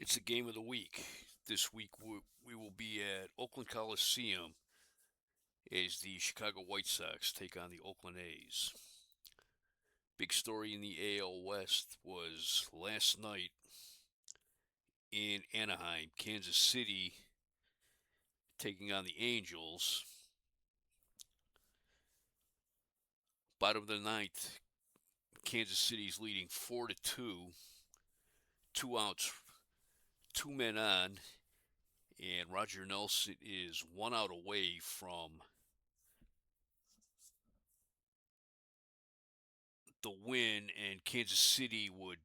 It's the game of the week. This week we will be at Oakland Coliseum as the Chicago White Sox take on the Oakland A's. Big story in the AL West was last night in Anaheim, Kansas City taking on the Angels. Bottom of the ninth, Kansas City's leading 4-2. 2 outs, 2 men on, and Roger Nelson is 1 out away from the win, and Kansas City would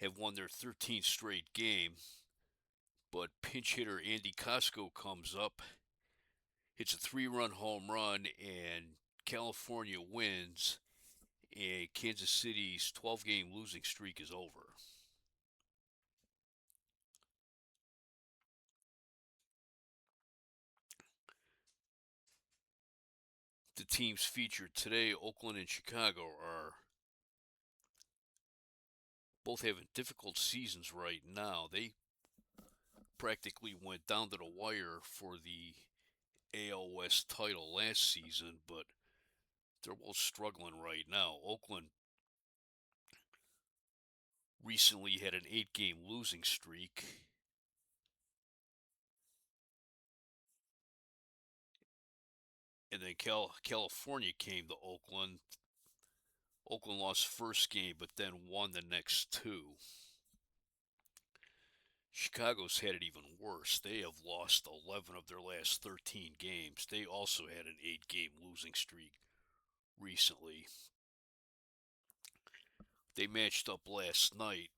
have won their 13th straight game. But pinch hitter Andy Costco comes up, hits a 3-run home run, and California wins, and Kansas City's 12-game losing streak is over. The teams featured today, Oakland and Chicago, are both having difficult seasons right now. They practically went down to the wire for the AL West title last season, but they're both struggling right now. Oakland recently had an 8-game losing streak, and then California came to Oakland. Oakland lost first game, but then won the next two. Chicago's had it even worse. They have lost 11 of their last 13 games. They also had an 8-game losing streak recently. They matched up last night.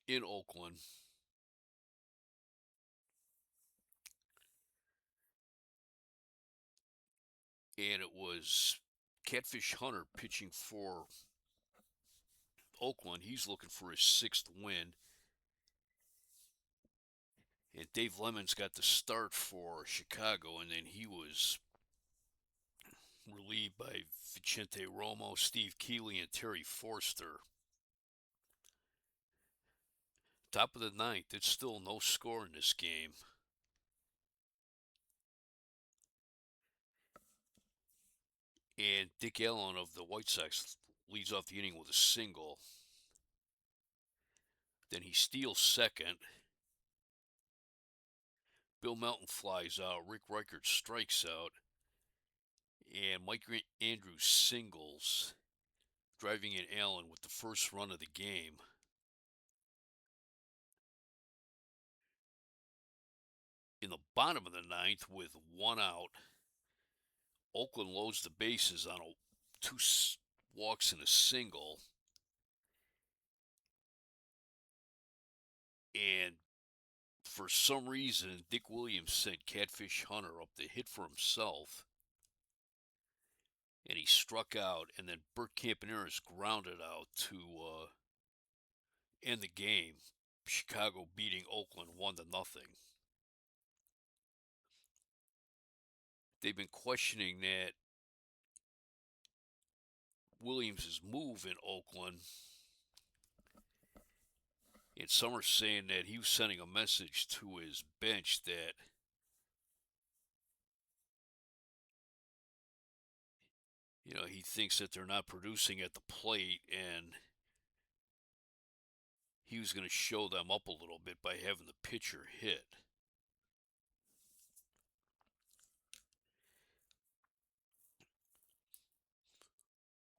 In Oakland, and it was Catfish Hunter pitching for Oakland. He's looking for his 6th win. And Dave Lemons got the start for Chicago, and then he was relieved by Vicente Romo, Steve Keeley, and Terry Forster. Top of the ninth, it's still no score in this game. And Dick Allen of the White Sox leads off the inning with a single. Then he steals second. Bill Melton flies out. Rick Reichert strikes out. And Mike Andrews singles, driving in Allen with the first run of the game. In the bottom of the ninth, with 1 out, Oakland loads the bases on 2 walks and a single. And for some reason, Dick Williams sent Catfish Hunter up to hit for himself. And he struck out, and then Bert Campaneris grounded out to end the game. Chicago beating Oakland 1-0. They've been questioning that Williams' move in Oakland, and some are saying that he was sending a message to his bench that he thinks that they're not producing at the plate, and he was going to show them up a little bit by having the pitcher hit.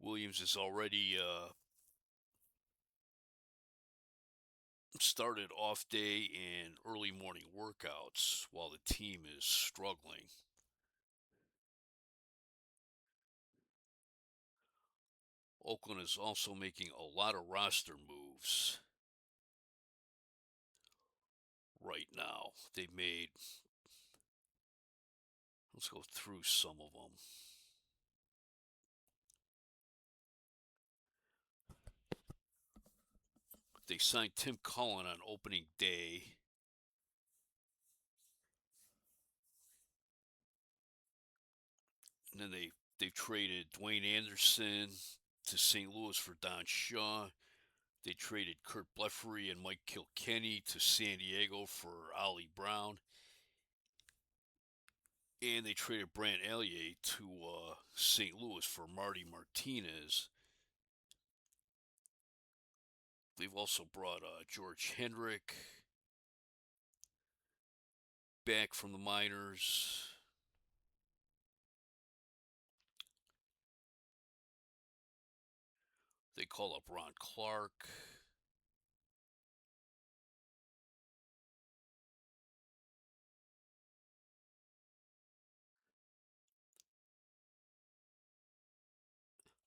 Williams has already started off day and early morning workouts while the team is struggling. Oakland is also making a lot of roster moves right now. Let's go through some of them. They signed Tim Cullen on opening day. And then they They've traded Dwayne Anderson to St. Louis for Don Shaw. They traded Kurt Blefary and Mike Kilkenny to San Diego for Ollie Brown. And they traded Brant Allier to St. Louis for Marty Martinez. They've also brought George Hendrick back from the minors. They call up Ron Clark.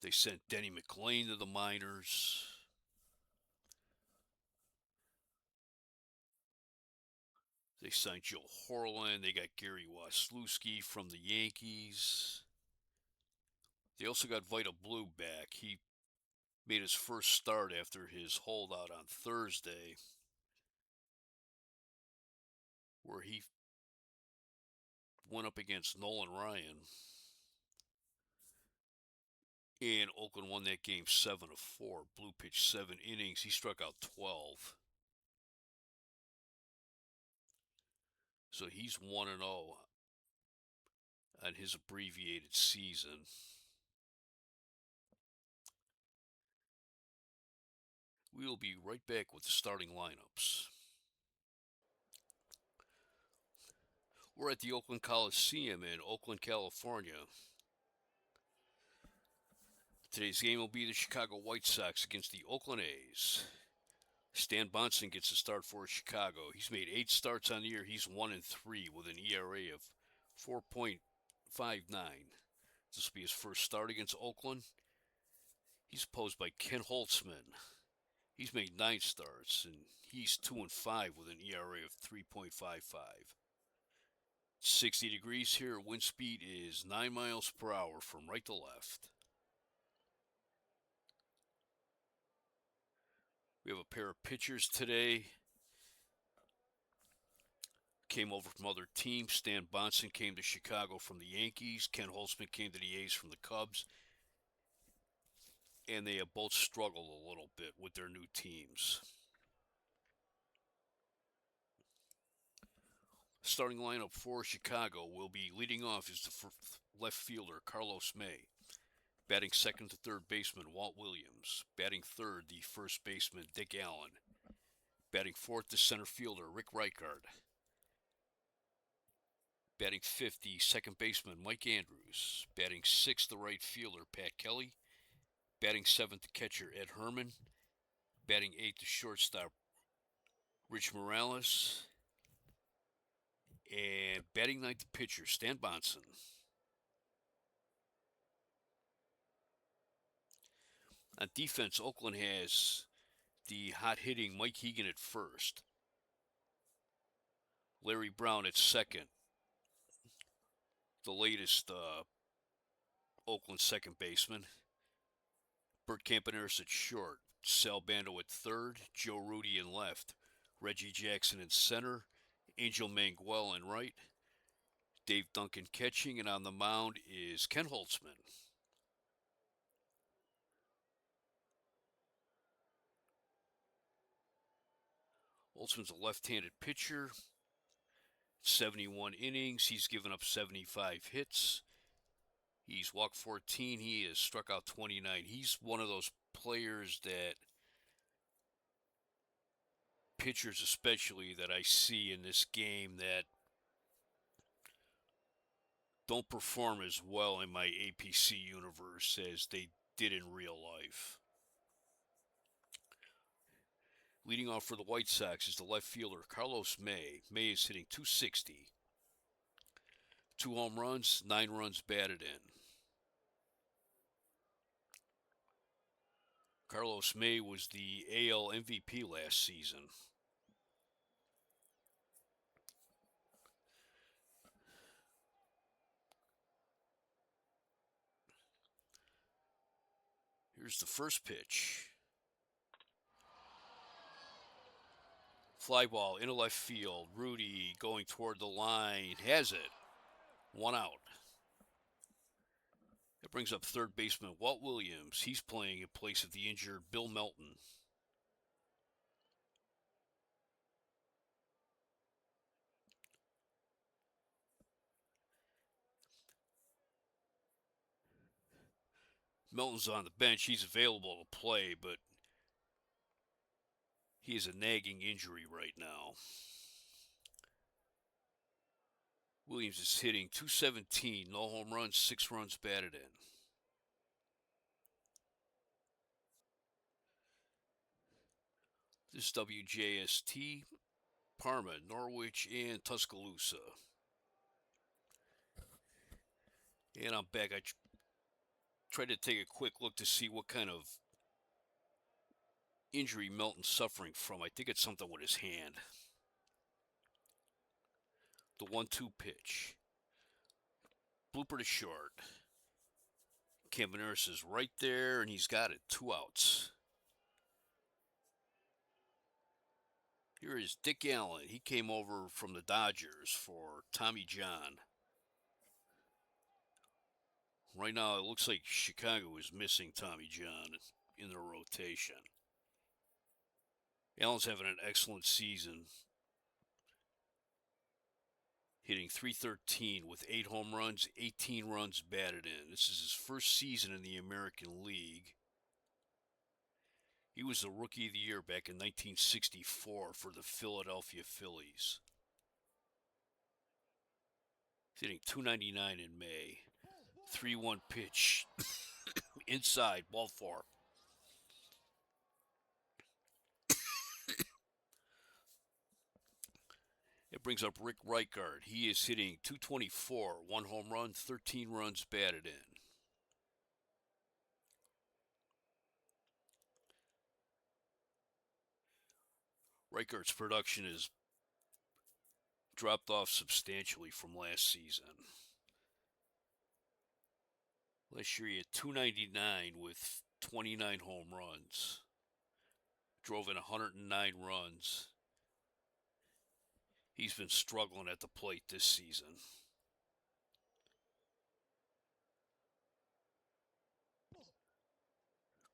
They sent Denny McLain to the minors. They signed Joe Horland. They got Gary Waslewski from the Yankees. They also got Vita Blue back. He made his first start after his holdout on Thursday, where he went up against Nolan Ryan. And Oakland won that game 7-4. Blue pitched 7 innings. He struck out 12. So he's 1-0 on his abbreviated season. We will be right back with the starting lineups. We're at the Oakland Coliseum in Oakland, California. Today's game will be the Chicago White Sox against the Oakland A's. Stan Bonson gets a start for Chicago. He's made 8 starts on the year. He's 1-3 with an ERA of 4.59. This will be his first start against Oakland. He's opposed by Ken Holtzman. He's made 9 starts, and he's 2-5 with an ERA of 3.55. 60 degrees here. Wind speed is 9 miles per hour from right to left. We have a pair of pitchers today. Came over from other teams. Stan Bonson came to Chicago from the Yankees. Ken Holtzman came to the A's from the Cubs. And they have both struggled a little bit with their new teams. Starting lineup for Chicago will be leading off is the left fielder, Carlos May. Batting second to third baseman, Walt Williams. Batting third, the first baseman, Dick Allen. Batting fourth, the center fielder, Rick Reichard. Batting fifth, the second baseman, Mike Andrews. Batting sixth, the right fielder, Pat Kelly. Batting seventh, the catcher, Ed Herman. Batting eighth, the shortstop, Rich Morales. And batting ninth, the pitcher, Stan Bonson. On defense, Oakland has the hot-hitting Mike Hegan at first. Larry Brown at second. The latest Oakland second baseman. Bert Campaneris at short. Sal Bando at third. Joe Rudi in left. Reggie Jackson in center. Angel Manguel in right. Dave Duncan catching, and on the mound is Ken Holtzman. Holtzman's a left-handed pitcher. 71 innings. He's given up 75 hits. He's walked 14. He has struck out 29. He's one of those players that, pitchers especially, that I see in this game that don't perform as well in my APC universe as they did in real life. Leading off for the White Sox is the left fielder, Carlos May. May is hitting .260. 2 home runs, 9 runs batted in. Carlos May was the AL MVP last season. Here's the first pitch. Fly ball into left field. Rudi going toward the line. Has it. 1 out. That brings up third baseman Walt Williams. He's playing in place of the injured Bill Melton. Melton's on the bench. He's available to play, but he has a nagging injury right now. Williams is hitting .217, no home runs, 6 runs batted in. This is WJST, Parma, Norwich, and Tuscaloosa. And I'm back. I tried to take a quick look to see what kind of injury Melton's suffering from. I think it's something with his hand. The 1-2 pitch. Blooper to short. Campaneris is right there, and he's got it. 2 outs. Here is Dick Allen. He came over from the Dodgers for Tommy John. Right now, it looks like Chicago is missing Tommy John in their rotation. Allen's having an excellent season, hitting .313 with 8 home runs, 18 runs batted in. This is his first season in the American League. He was the Rookie of the Year back in 1964 for the Philadelphia Phillies. He's hitting .299 in May. 3-1 pitch. Inside, ball 4. It brings up Rick Reichard. He is hitting .224, 1 home run, 13 runs batted in. Reichard's production has dropped off substantially from last season. Last year he had .299 with 29 home runs. Drove in 109 runs. He's been struggling at the plate this season.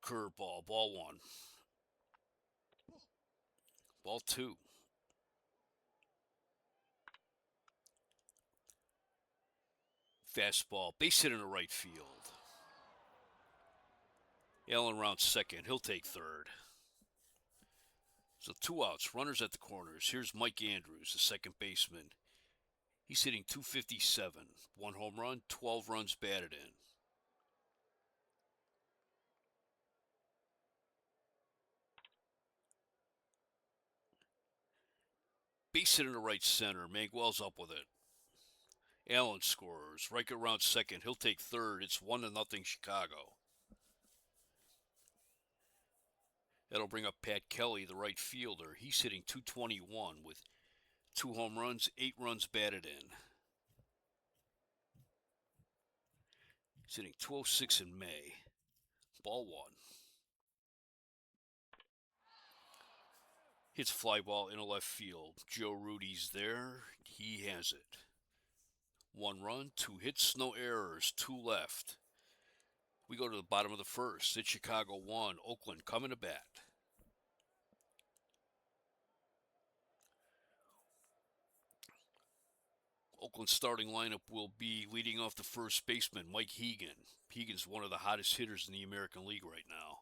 Curveball, ball 1. Ball 2. Fastball, base hit in the right field. Allen rounds second. He'll take third. So 2 outs, runners at the corners. Here's Mike Andrews, the second baseman. He's hitting .257, 1 home run, 12 runs batted in. Base hit in the right center. Manguel's up with it. Allen scores. Riker rounds second. He'll take third. It's 1-0 Chicago. That'll bring up Pat Kelly, the right fielder. He's hitting .221 with 2 home runs, 8 runs batted in. He's hitting .206 in May. Ball 1. Hits fly ball into left field. Joe Rudy's there. He has it. 1 run, 2 hits, no errors, 2 left. We go to the bottom of the first. It's Chicago 1, Oakland coming to bat. Oakland's starting lineup will be leading off the first baseman, Mike Hegan. Hegan's one of the hottest hitters in the American League right now.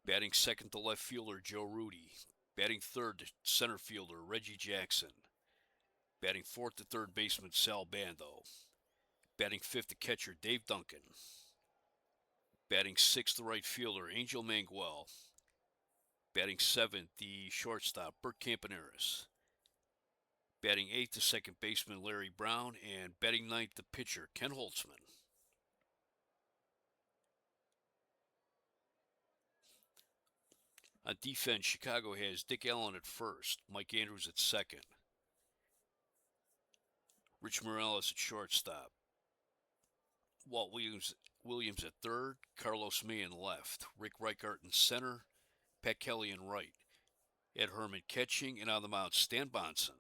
Batting second to left fielder, Joe Rudy. Batting third to center fielder, Reggie Jackson. Batting fourth to third baseman, Sal Bando. Batting fifth to catcher, Dave Duncan. Batting sixth to right fielder, Angel Manguel. Batting seventh, the shortstop, Bert Campaneris. Batting eighth to second baseman, Larry Brown. And batting ninth, the pitcher, Ken Holtzman. On defense, Chicago has Dick Allen at first, Mike Andrews at second, Rich Morales at shortstop, Walt Williams at third, Carlos Meehan left, Rick Reichard in center, Pat Kelly in right, Ed Herman catching, and on the mound, Stan Bonson.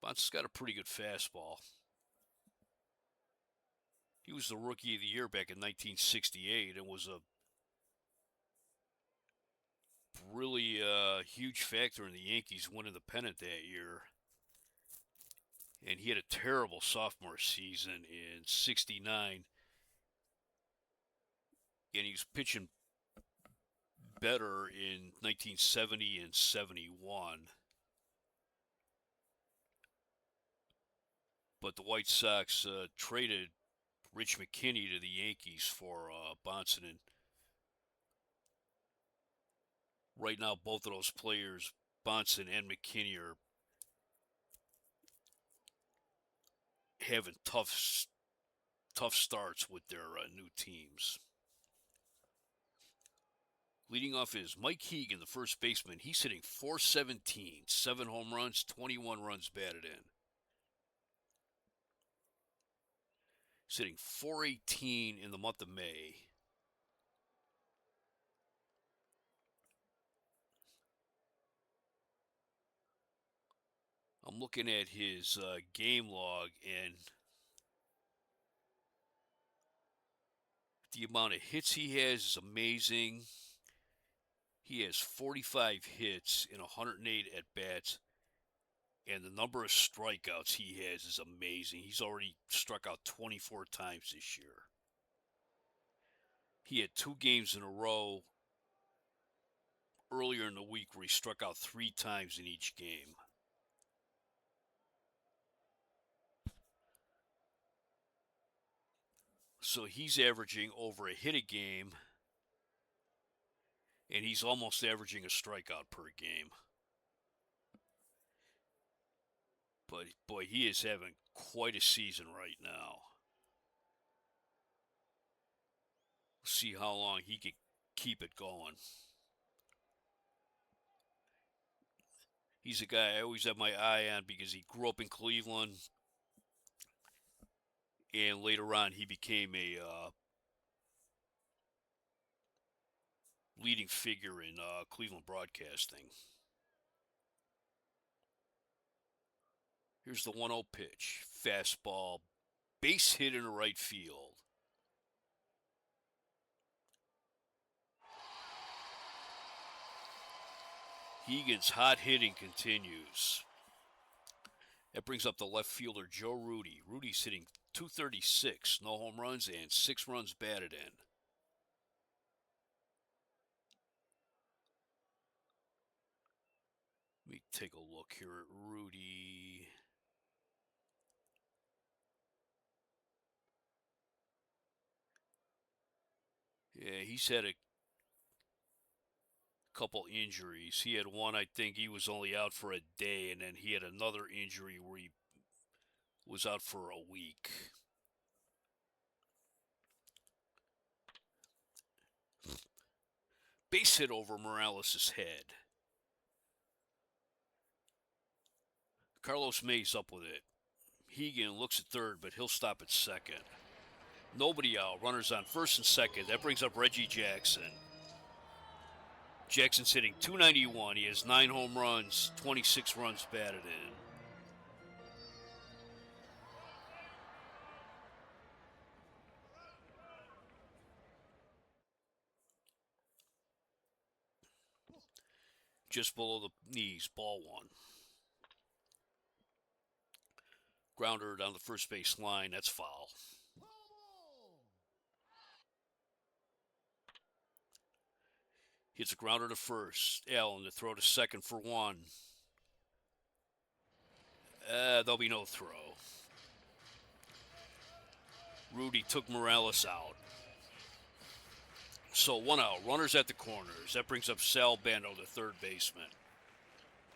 Bonson's got a pretty good fastball. was the Rookie of the Year back in 1968 and was a really huge factor in the Yankees winning the pennant that year. And he had a terrible sophomore season in '69, and he was pitching better in 1970 and '71. But the White Sox traded Rich McKinney to the Yankees for Bonson. And right now, both of those players, Bonson and McKinney, are having tough starts with their new teams. Leading off is Mike Hegan, the first baseman. He's hitting .417, 7 home runs, 21 runs batted in. He's hitting .418 in the month of May. I'm looking at his game log, and the amount of hits he has is amazing. He has 45 hits in 108 at-bats, and the number of strikeouts he has is amazing. He's already struck out 24 times this year. He had 2 games in a row earlier in the week where he struck out 3 times in each game. So he's averaging over a hit a game, and he's almost averaging a strikeout per game. But boy, he is having quite a season right now. See how long he can keep it going. He's a guy I always have my eye on because he grew up in Cleveland, and later on he became a leading figure in Cleveland broadcasting. Here's the 1-0 pitch. Fastball. Base hit in the right field. Hegan's hot hitting continues. That brings up the left fielder, Joe Rudi. Rudy's hitting .236, no home runs, and 6 runs batted in. Let me take a look here at Rudi. Yeah, he's had a couple injuries. He had one, I think he was only out for a day, and then he had another injury where he was out for a week. Base hit over Morales' head. Carlos May's up with it. Hegan looks at third, but he'll stop at second. Nobody out. Runners on first and second. That brings up Reggie Jackson. Jackson's hitting .291. He has 9 home runs, 26 runs batted in. Just below the knees, ball 1. Grounder down the first base line. That's foul. Hits a grounder to first. Allen to throw to second for 1. There'll be no throw. Rudi took Morales out. So 1 out. Runners at the corners. That brings up Sal Bando, the third baseman.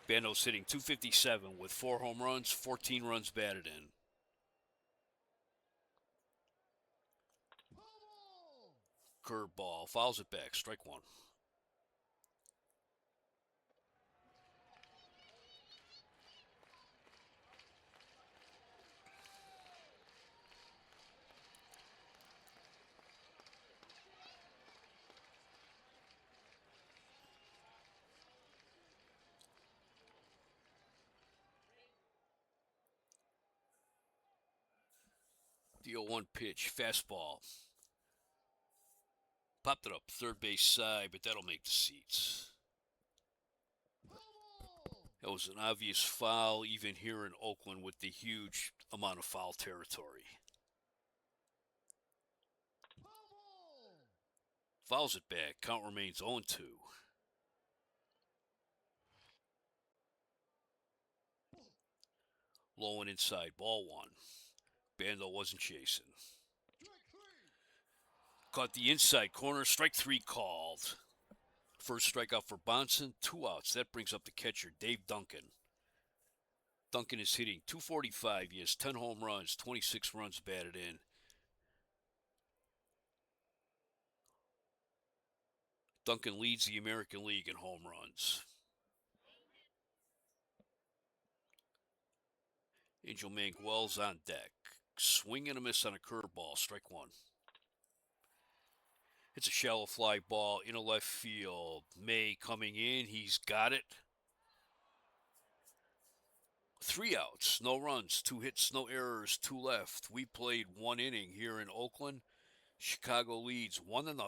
Bando's hitting .257 with 4 home runs, 14 runs batted in. Curveball. Fouls it back. Strike 1. The 0-1 pitch, fastball. Popped it up, third base side, but that'll make the seats. That was an obvious foul, even here in Oakland with the huge amount of foul territory. Fouls it back. Count remains 0-2. Low and inside, ball one. Bando wasn't chasing. Caught the inside corner, strike three called. First strikeout for Bonson, 2 outs. That brings up the catcher, Dave Duncan. Duncan is hitting .245. He has 10 home runs, 26 runs batted in. Duncan leads the American League in home runs. Angel Manguel's on deck. Swing and a miss on a curveball, strike one. It's a shallow fly ball in a left field. May coming in, he's got it. 3 outs, no runs, 2 hits, no errors, 2 left. We played 1 inning here in Oakland. Chicago leads 1-0.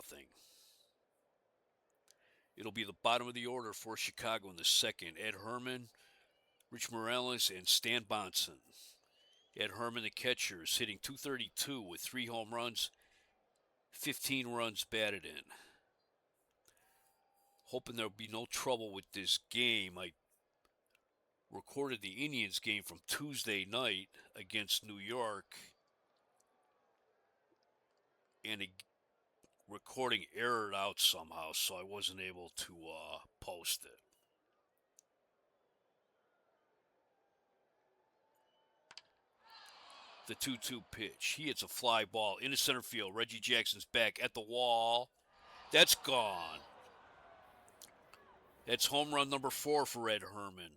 It'll be the bottom of the order for Chicago in the second. Ed Herman, Rich Morales, and Stan Bonson. Ed Herman, the catcher, is hitting .232 with 3 home runs, 15 runs batted in. Hoping there'll be no trouble with this game. I recorded the Indians game from Tuesday night against New York, and a recording errored out somehow, so I wasn't able to post it. The 2-2 pitch. He hits a fly ball into center field. Reggie Jackson's back at the wall. That's gone. That's home run number 4 for Ed Herman.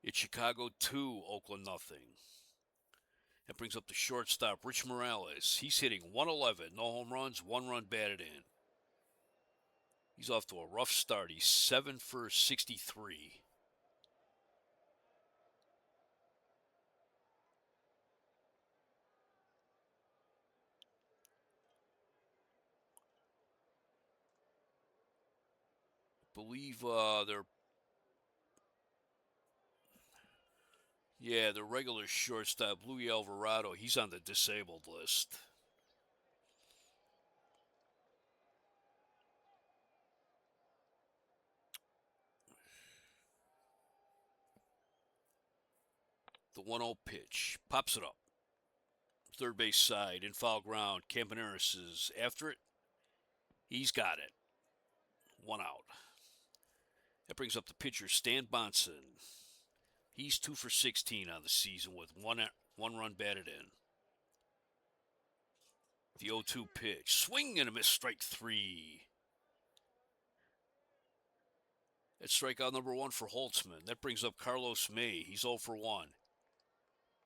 It's Chicago 2, Oakland nothing. That brings up the shortstop, Rich Morales. He's hitting .111, no home runs, 1 run batted in. He's off to a rough start. He's 7 for 63. Believe the regular shortstop, Louis Alvarado, he's on the disabled list. The 1-0 pitch, pops it up. Third base side, in foul ground. Campaneris is after it. He's got it. 1 out. That brings up the pitcher, Stan Bonson. He's 2 for 16 on the season with one run batted in. The 0-2 pitch. Swing and a miss, strike 3. That's strikeout number 1 for Holtzman. That brings up Carlos May. He's 0 for 1.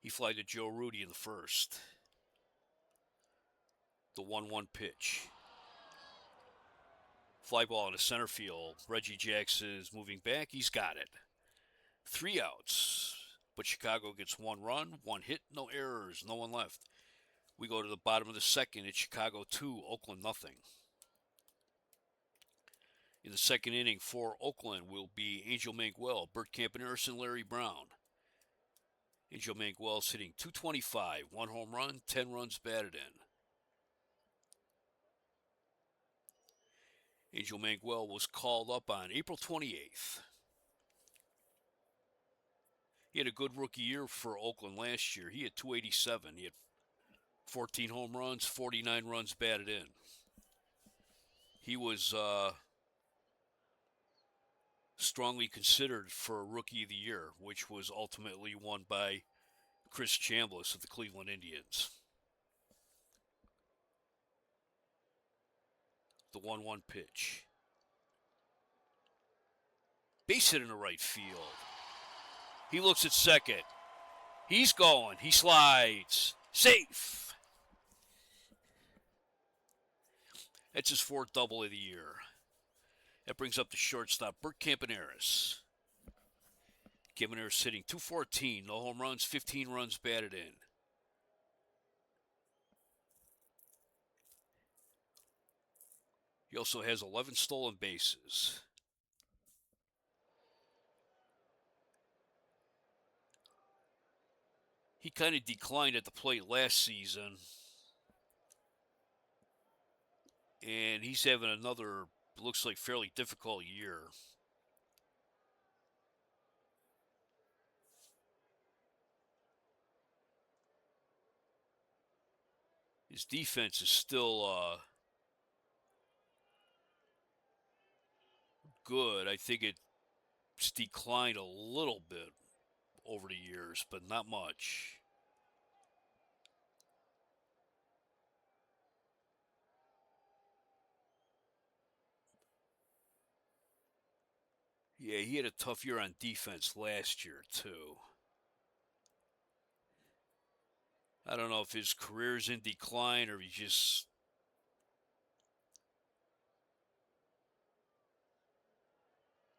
He flied to Joe Rudi in the first. The 1-1 pitch. Fly ball into center field. Reggie Jackson is moving back. He's got it. 3 outs. But Chicago gets 1 run, 1 hit, no errors, no one left. We go to the bottom of the second. It's Chicago 2, Oakland nothing. In the second inning for Oakland will be Angel Manguel, Bert Campaneris, and Larry Brown. Angel Manguel's hitting .225, 1 home run, 10 runs batted in. Angel Manguel was called up on April 28th. He had a good rookie year for Oakland last year. He had .287. He had 14 home runs, 49 runs batted in. He was strongly considered for Rookie of the Year, which was ultimately won by Chris Chambliss of the Cleveland Indians. The 1-1 pitch. Base hit in the right field. He looks at second. He's going. He slides. Safe. That's his 4th double of the year. That brings up the shortstop, Bert Campaneris. Campaneris hitting .214, no home runs, 15 runs batted in. He also has 11 stolen bases. He kind of declined at the plate last season, and he's having another, looks like, fairly difficult year. His defense is still good. I think it's declined a little bit over the years, but not much. Yeah, he had a tough year on defense last year, too. I don't know if his career's in decline or he's just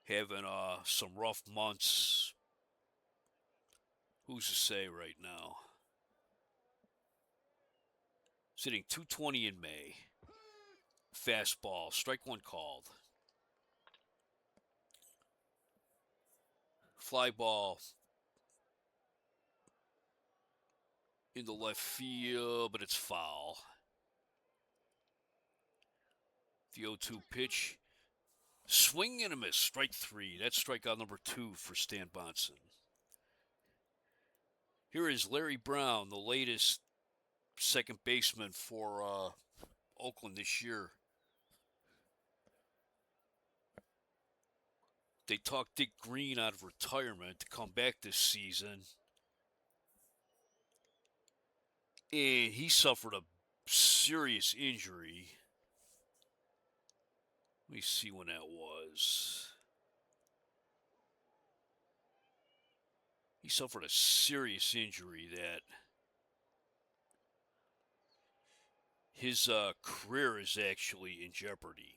having some rough months. Who's to say right now? Sitting 220 in May. Fastball, strike one called. Fly ball into left field, but it's foul. The 0-2 pitch. Swing and a miss, strike three. That's strikeout number 2 for Stan Bronson. Here is Larry Brown, the latest second baseman for Oakland this year. They talked Dick Green out of retirement to come back this season. And he suffered a serious injury. Let me see when that was. He suffered a serious injury that his career is actually in jeopardy.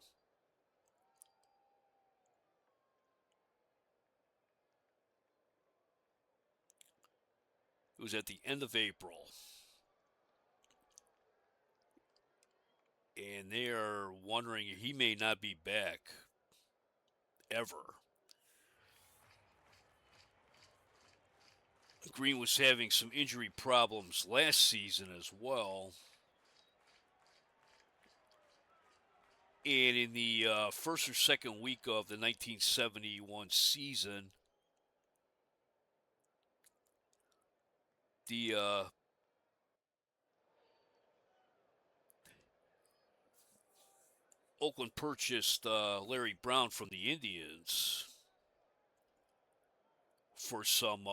It was at the end of April. And they are wondering he may not be back ever. Green was having some injury problems last season as well. And in the first or second week of the 1971 season, the Oakland purchased Larry Brown from the Indians for some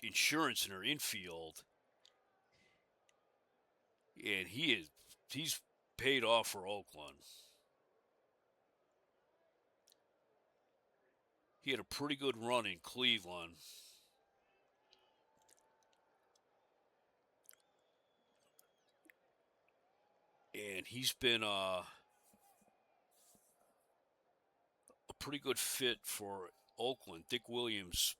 insurance in their infield, and he's paid off for Oakland. He had a pretty good run in Cleveland. And he's been a pretty good fit for Oakland. Dick Williams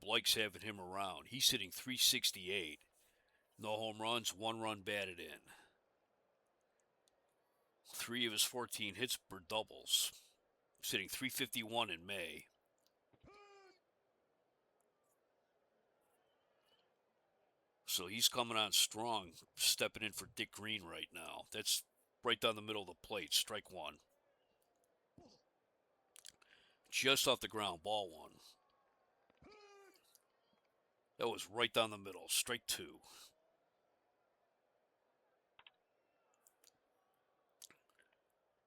likes having him around. He's hitting .368. No home runs, 1 run batted in. 3 of his 14 hits were doubles. He's hitting .351 in May. So he's coming on strong, stepping in for Dick Green right now. That's right down the middle of the plate, strike one. Just off the ground, ball one. That was right down the middle, strike two.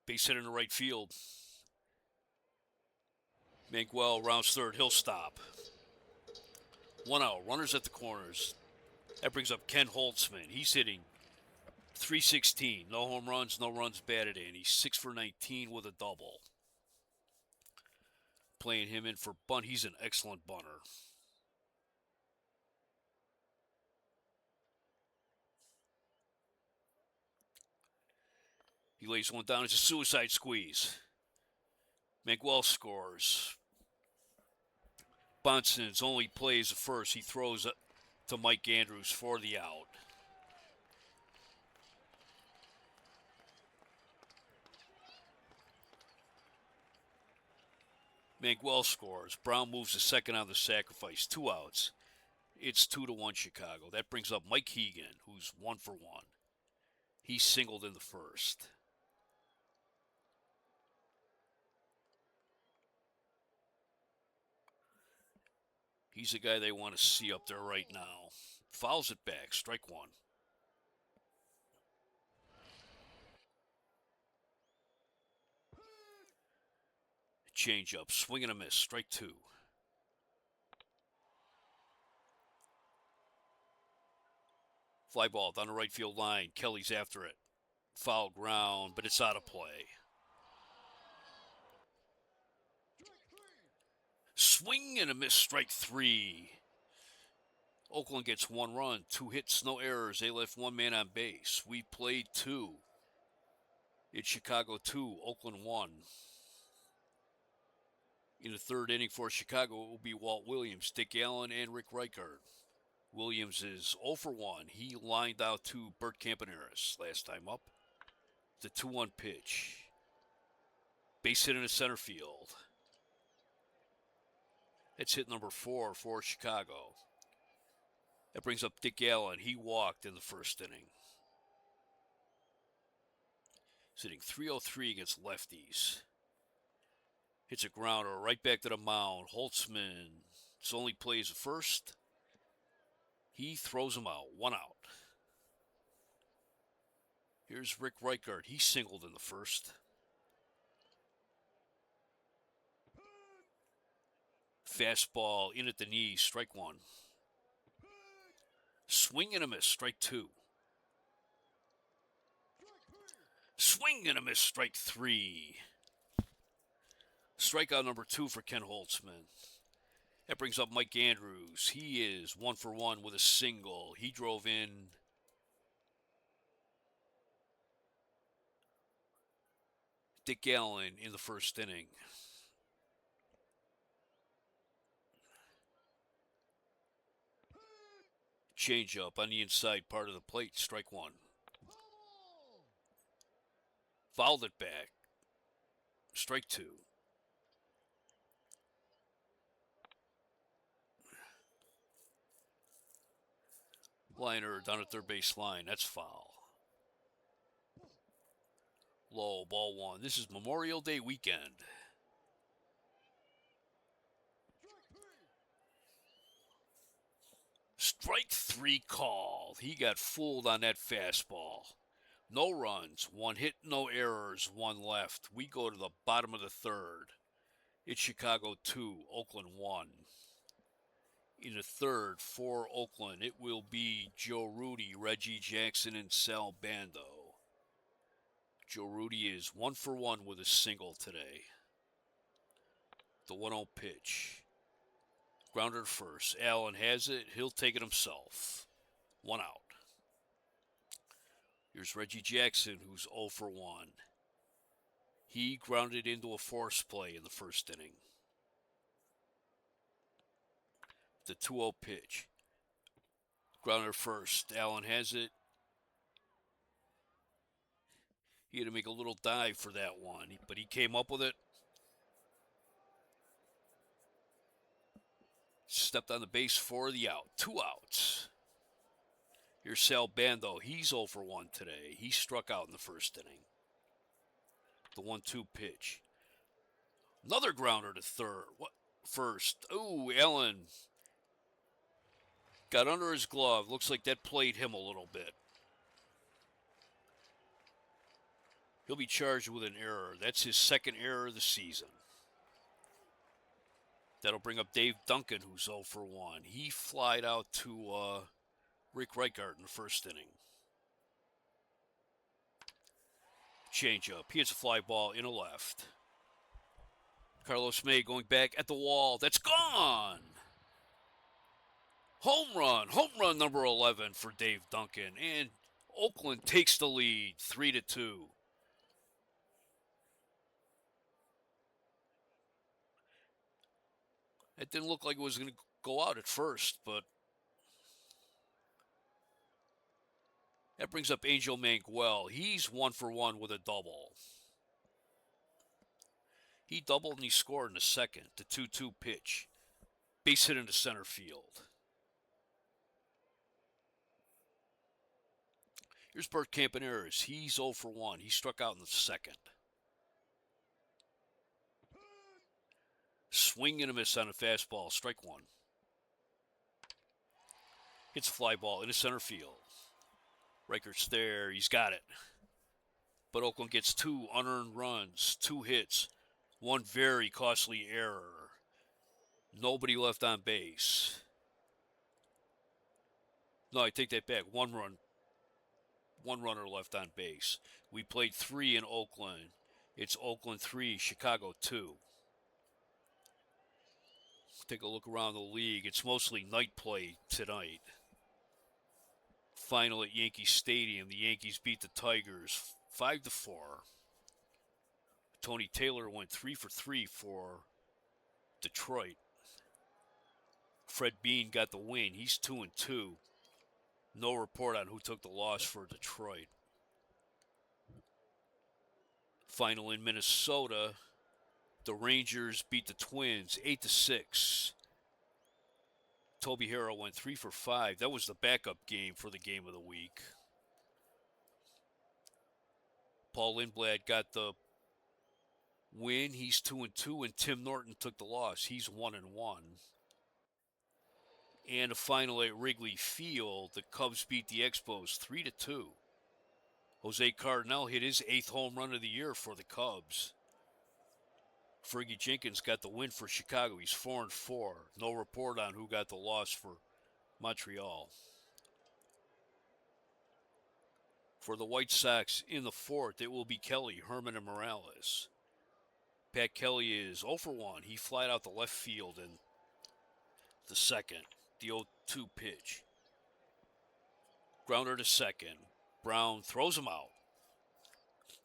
Base hit in the right field. Manguel rounds third, he'll stop. 1 out, runners at the corners. That brings up Ken Holtzman. He's hitting .316. No home runs, no runs batted in. He's 6 for 19 with a double. Playing him in for bunt. He's an excellent bunter. He lays one down. It's a suicide squeeze. Manguel scores. Bonson's only plays the first. He throws to Mike Andrews for the out. Manguel scores. Brown moves to second on the sacrifice. 2 outs. It's 2-1 Chicago. That brings up Mike Hegan, who's 1-for-1. He singled in the first. He's the guy they want to see up there right now. Fouls it back. Strike one. Change up. Swing and a miss. Strike two. Fly ball down the right field line. Kelly's after it. Foul ground, but it's out of play. Swing and a miss. Strike three. Oakland gets 1 run, 2 hits, no errors. They left 1 man on base. We played 2. It's Chicago 2, Oakland 1. In the third inning for Chicago, it will be Walt Williams, Dick Allen, and Rick Reichard. Williams is 0-for-1. He lined out to Bert Campaneris last time up. The 2-1 pitch. Base hit into center field. That's hit number 4 for Chicago. That brings up Dick Allen. He walked in the first inning. Sitting 303 against lefties. Hits a grounder right back to the mound. Holtzman only plays the first. He throws him out. 1 out. Here's Rick Reichard. He singled in the first. Fastball in at the knees. Strike one. Swing and a miss. Strike two. Swing and a miss. Strike three. Strikeout number 2 for Ken Holtzman. That brings up Mike Andrews. He is 1-for-1 with a single. He drove in Dick Allen in the first inning. Change up on the inside part of the plate. Strike one. Fouled it back. Strike two. Liner down at third base line. That's foul. Low, ball one. This is Memorial Day weekend. Strike three called. He got fooled on that fastball. No runs, 1 hit, no errors, 1 left. We go to the bottom of the third. It's Chicago 2, Oakland 1. In the third for Oakland, it will be Joe Rudi, Reggie Jackson, and Sal Bando. Joe Rudi is 1-for-1 with a single today. The 1-0 pitch. Grounder first. Allen has it. He'll take it himself. 1 out. Here's Reggie Jackson, who's 0-for-1. He grounded into a force play in the first inning. The 2-0 pitch. Grounder first. Allen has it. He had to make a little dive for that one, but he came up with it. Stepped on the base for the out. 2 outs. Here's Sal Bando. He's 0-for-1 today. He struck out in the first inning. The 1-2 pitch. Another grounder to third. What? First. Ooh, Allen got under his glove. Looks like that played him a little bit. He'll be charged with an error. That's his second error of the season. That'll bring up Dave Duncan, who's 0-for-1. He flied out to Rick Reichard in the first inning. Change up. He hits a fly ball in a left. Carlos May going back at the wall. That's gone. Home run number 11 for Dave Duncan. And Oakland takes the lead, 3-2. It didn't look like it was going to go out at first, but that brings up Angel Manguel. He's 1-for-1 with a double. He doubled and he scored in the second. The 2-2 pitch. Base hit into center field. Here's Bert Campaneris. He's 0 for 1. He struck out in the second. Swing and a miss on a fastball. Strike one. Hits a fly ball into center field. Reichert's there. He's got it. But Oakland gets 2 unearned runs, 2 hits, 1 very costly error. Nobody left on base. No, I take that back. 1 runner left on base. We played 3 in Oakland. It's Oakland 3, Chicago 2. Take a look around the league. It's mostly night play tonight. Final at Yankee Stadium. The Yankees beat the Tigers 5-4. Tony Taylor went 3 for 3 for Detroit. Fred Bean got the win. He's 2-2. No report on who took the loss for Detroit. Final in Minnesota. The Rangers beat the Twins 8-6. Toby Harrell went 3 for 5. That was the backup game for the game of the week. Paul Lindblad got the win. He's 2-2, and Tim Norton took the loss. He's 1-1. And a final at Wrigley Field, the Cubs beat the Expos 3-2. Jose Cardinal hit his 8th home run of the year for the Cubs. Fergie Jenkins got the win for Chicago. He's 4-4. No report on who got the loss for Montreal. For the White Sox in the 4th, it will be Kelly, Herman, and Morales. Pat Kelly is 0 for 1. He flied out the left field in the second. The 0-2 pitch. Grounder to second. Brown throws him out.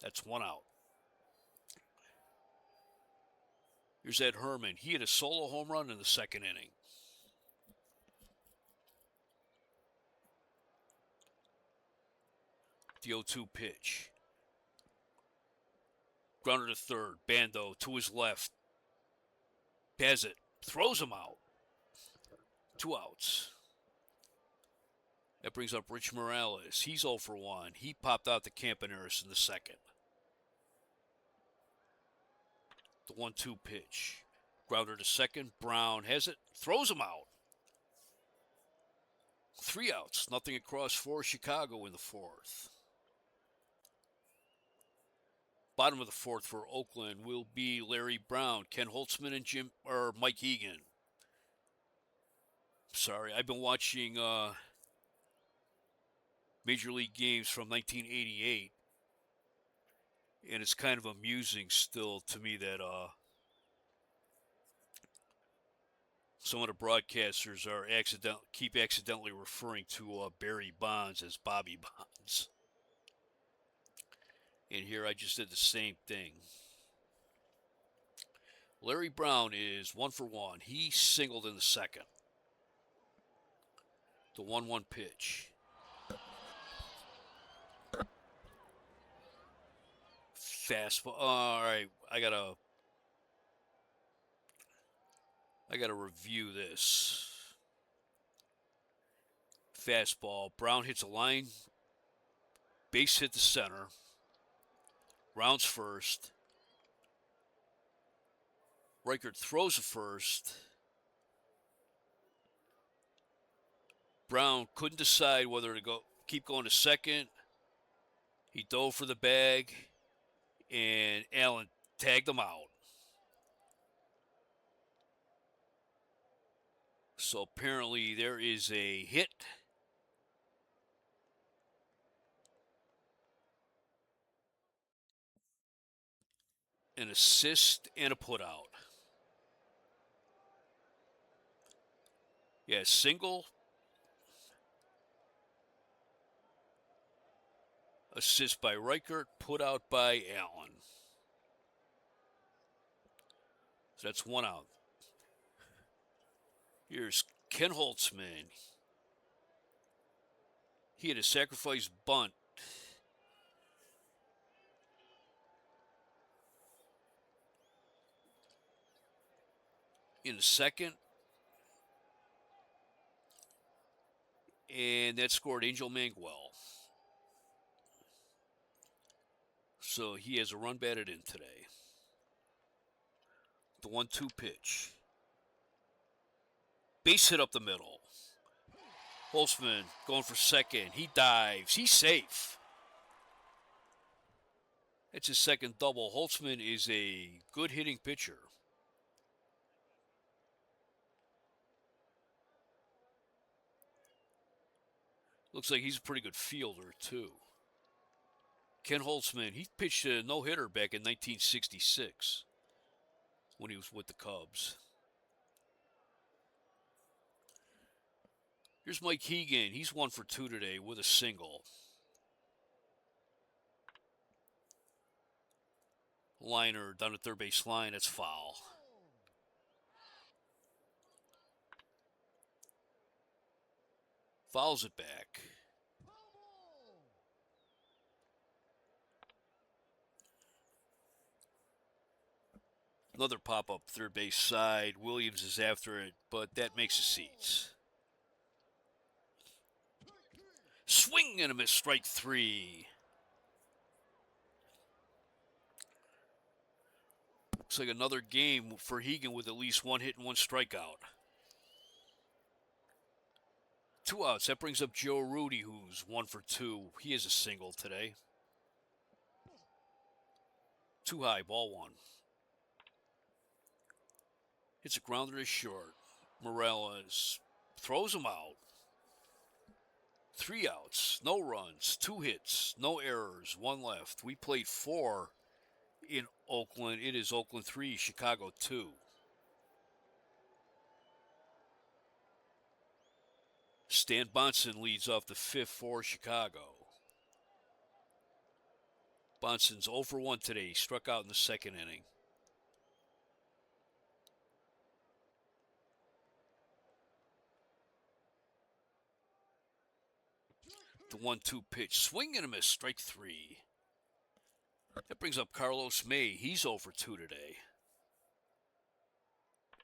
That's 1 out. Here's Ed Herman. He hit a solo home run in the second inning. The 0-2 pitch. Grounder to third. Bando to his left. Has it. Throws him out. 2 outs. That brings up Rich Morales. He's 0 for 1. He popped out to Campaneris in the second. The 1-2 pitch. Grounder to second. Brown has it. Throws him out. 3 outs. Nothing across for Chicago in the 4th. Bottom of the 4th for Oakland will be Larry Brown, Ken Holtzman, and Mike Egan. Sorry, I've been watching Major League games from 1988. And it's kind of amusing still to me that some of the broadcasters are keep accidentally referring to Barry Bonds as Bobby Bonds. And here I just did the same thing. Larry Brown is 1 for 1. He singled in the second. The 1-1 pitch. Fastball. All right, I gotta review this. Fastball. Brown hits a line. Base hit to center. Rounds first. Reichert throws a first. Brown couldn't decide whether to keep going to second. He dove for the bag, and Allen tagged him out. So apparently there is a hit. An assist and a putout. Yeah, single. Assist by Reichert, put out by Allen. So that's 1 out. Here's Ken Holtzman. He had a sacrifice bunt. in the second, and that scored Angel Manguel. So he has a run batted in today. The 1-2 pitch. Base hit up the middle. Holtzman going for second. He dives. He's safe. That's his second double. Holtzman is a good hitting pitcher. Looks like he's a pretty good fielder, too. Ken Holtzman, he pitched a no-hitter back in 1966 when he was with the Cubs. Here's Mike Hegan. He's 1 for 2 today with a single. Liner down the third base line. That's foul. Fouls it back. Another pop-up third base side. Williams is after it, but that makes the seats. Swing and a miss, strike 3. Looks like another game for Hegan with at least 1 hit and 1 strikeout. 2 outs. That brings up Joe Rudy, who's 1 for 2. He is a single today. Too high, ball 1. Hits a grounder to short. Morales throws him out. 3 outs, no runs, 2 hits, no errors, 1 left. We played 4 in Oakland. It is Oakland 3, Chicago 2. Stan Bonson leads off the 5th for Chicago. Bonson's 0 for 1 today. He struck out in the 2nd inning. The 1-2 pitch. Swing and a miss. Strike 3. That brings up Carlos May. He's 0 for 2 today.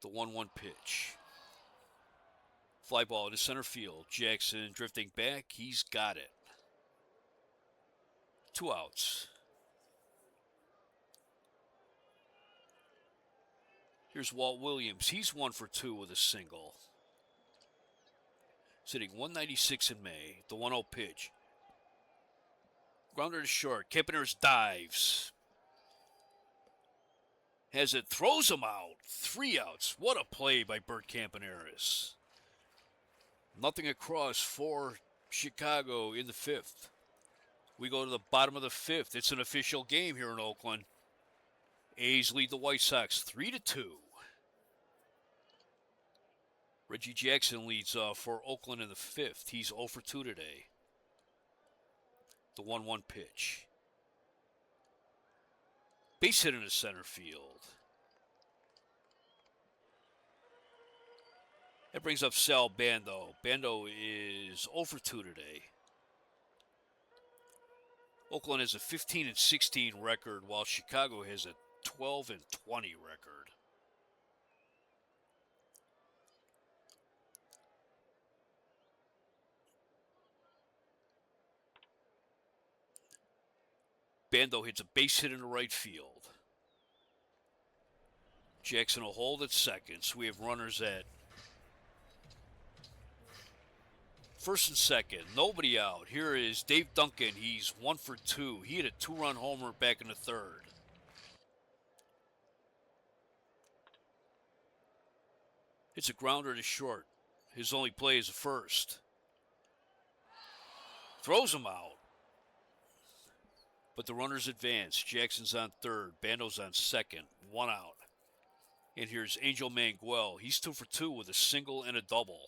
The 1-1 pitch. Fly ball into center field. Jackson drifting back. He's got it. 2 outs. Here's Walt Williams. He's 1 for 2 with a single. Sitting 196 in May. The 1-0 pitch. Grounder to short. Kempener's dives. Has it. Throws him out. 3 outs. What a play by Bert Campaneris. Nothing across for Chicago in the 5th. We go to the bottom of the 5th. It's an official game here in Oakland. A's lead the White Sox 3-2. Reggie Jackson leads for Oakland in the 5th. He's 0 for 2 today. The 1-1 pitch. Base hit into center field. That brings up Sal Bando. Bando is 0 for 2 today. Oakland has a 15-16 record, while Chicago has a 12-20 record. Bando hits a base hit into right field. Jackson will hold at second, so we have runners at first and second. Nobody out. Here is Dave Duncan. He's 1 for 2. He hit a 2-run homer back in the 3rd. It's a grounder to short. His only play is a first. Throws him out. But the runners advance. Jackson's on 3rd. Bando's on 2nd. 1 out. And here's Angel Manguel. He's 2 for 2 with a single and a double.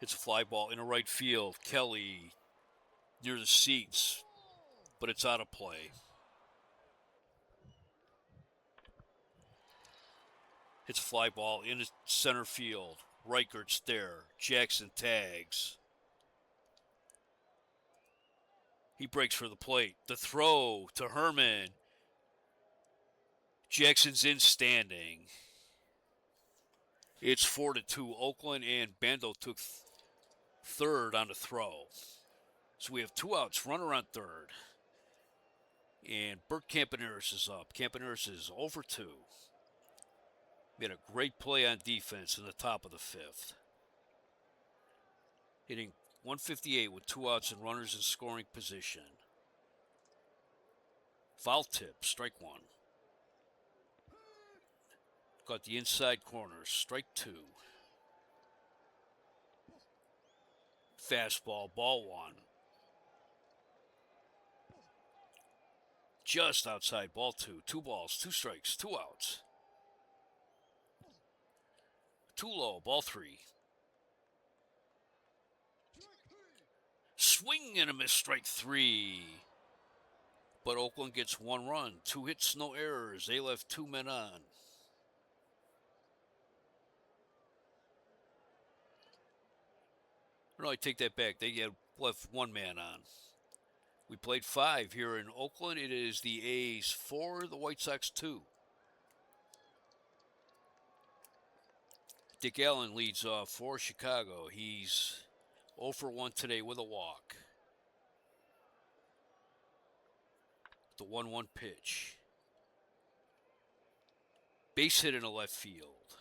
It's a fly ball in a right field. Kelly near the seats, but it's out of play. It's a fly ball in center field. Reichert's there. Jackson tags. He breaks for the plate. The throw to Herman. Jackson's in standing. It's 4-2 Oakland, and Bando took third on the throw. So we have 2 outs, runner on third. And Bert Campaneris is up. Campaneris is over 2. Made a great play on defense in the top of the 5th. Hitting 158 with 2 outs and runners in scoring position. Foul tip, strike 1. Got the inside corner, strike 2. Fastball, ball 1. Just outside, ball 2. 2 balls, 2 strikes, 2 outs. Too low, ball 3. Swing and a miss, strike 3. But Oakland gets 1 run, 2 hits, no errors. They left 2 men on. No, I take that back. They had left 1 man on. We played 5 here in Oakland. It is the A's 4, the White Sox 2. Dick Allen leads off for Chicago. He's 0 for 1 today with a walk. The 1-1 pitch. Base hit in the left field.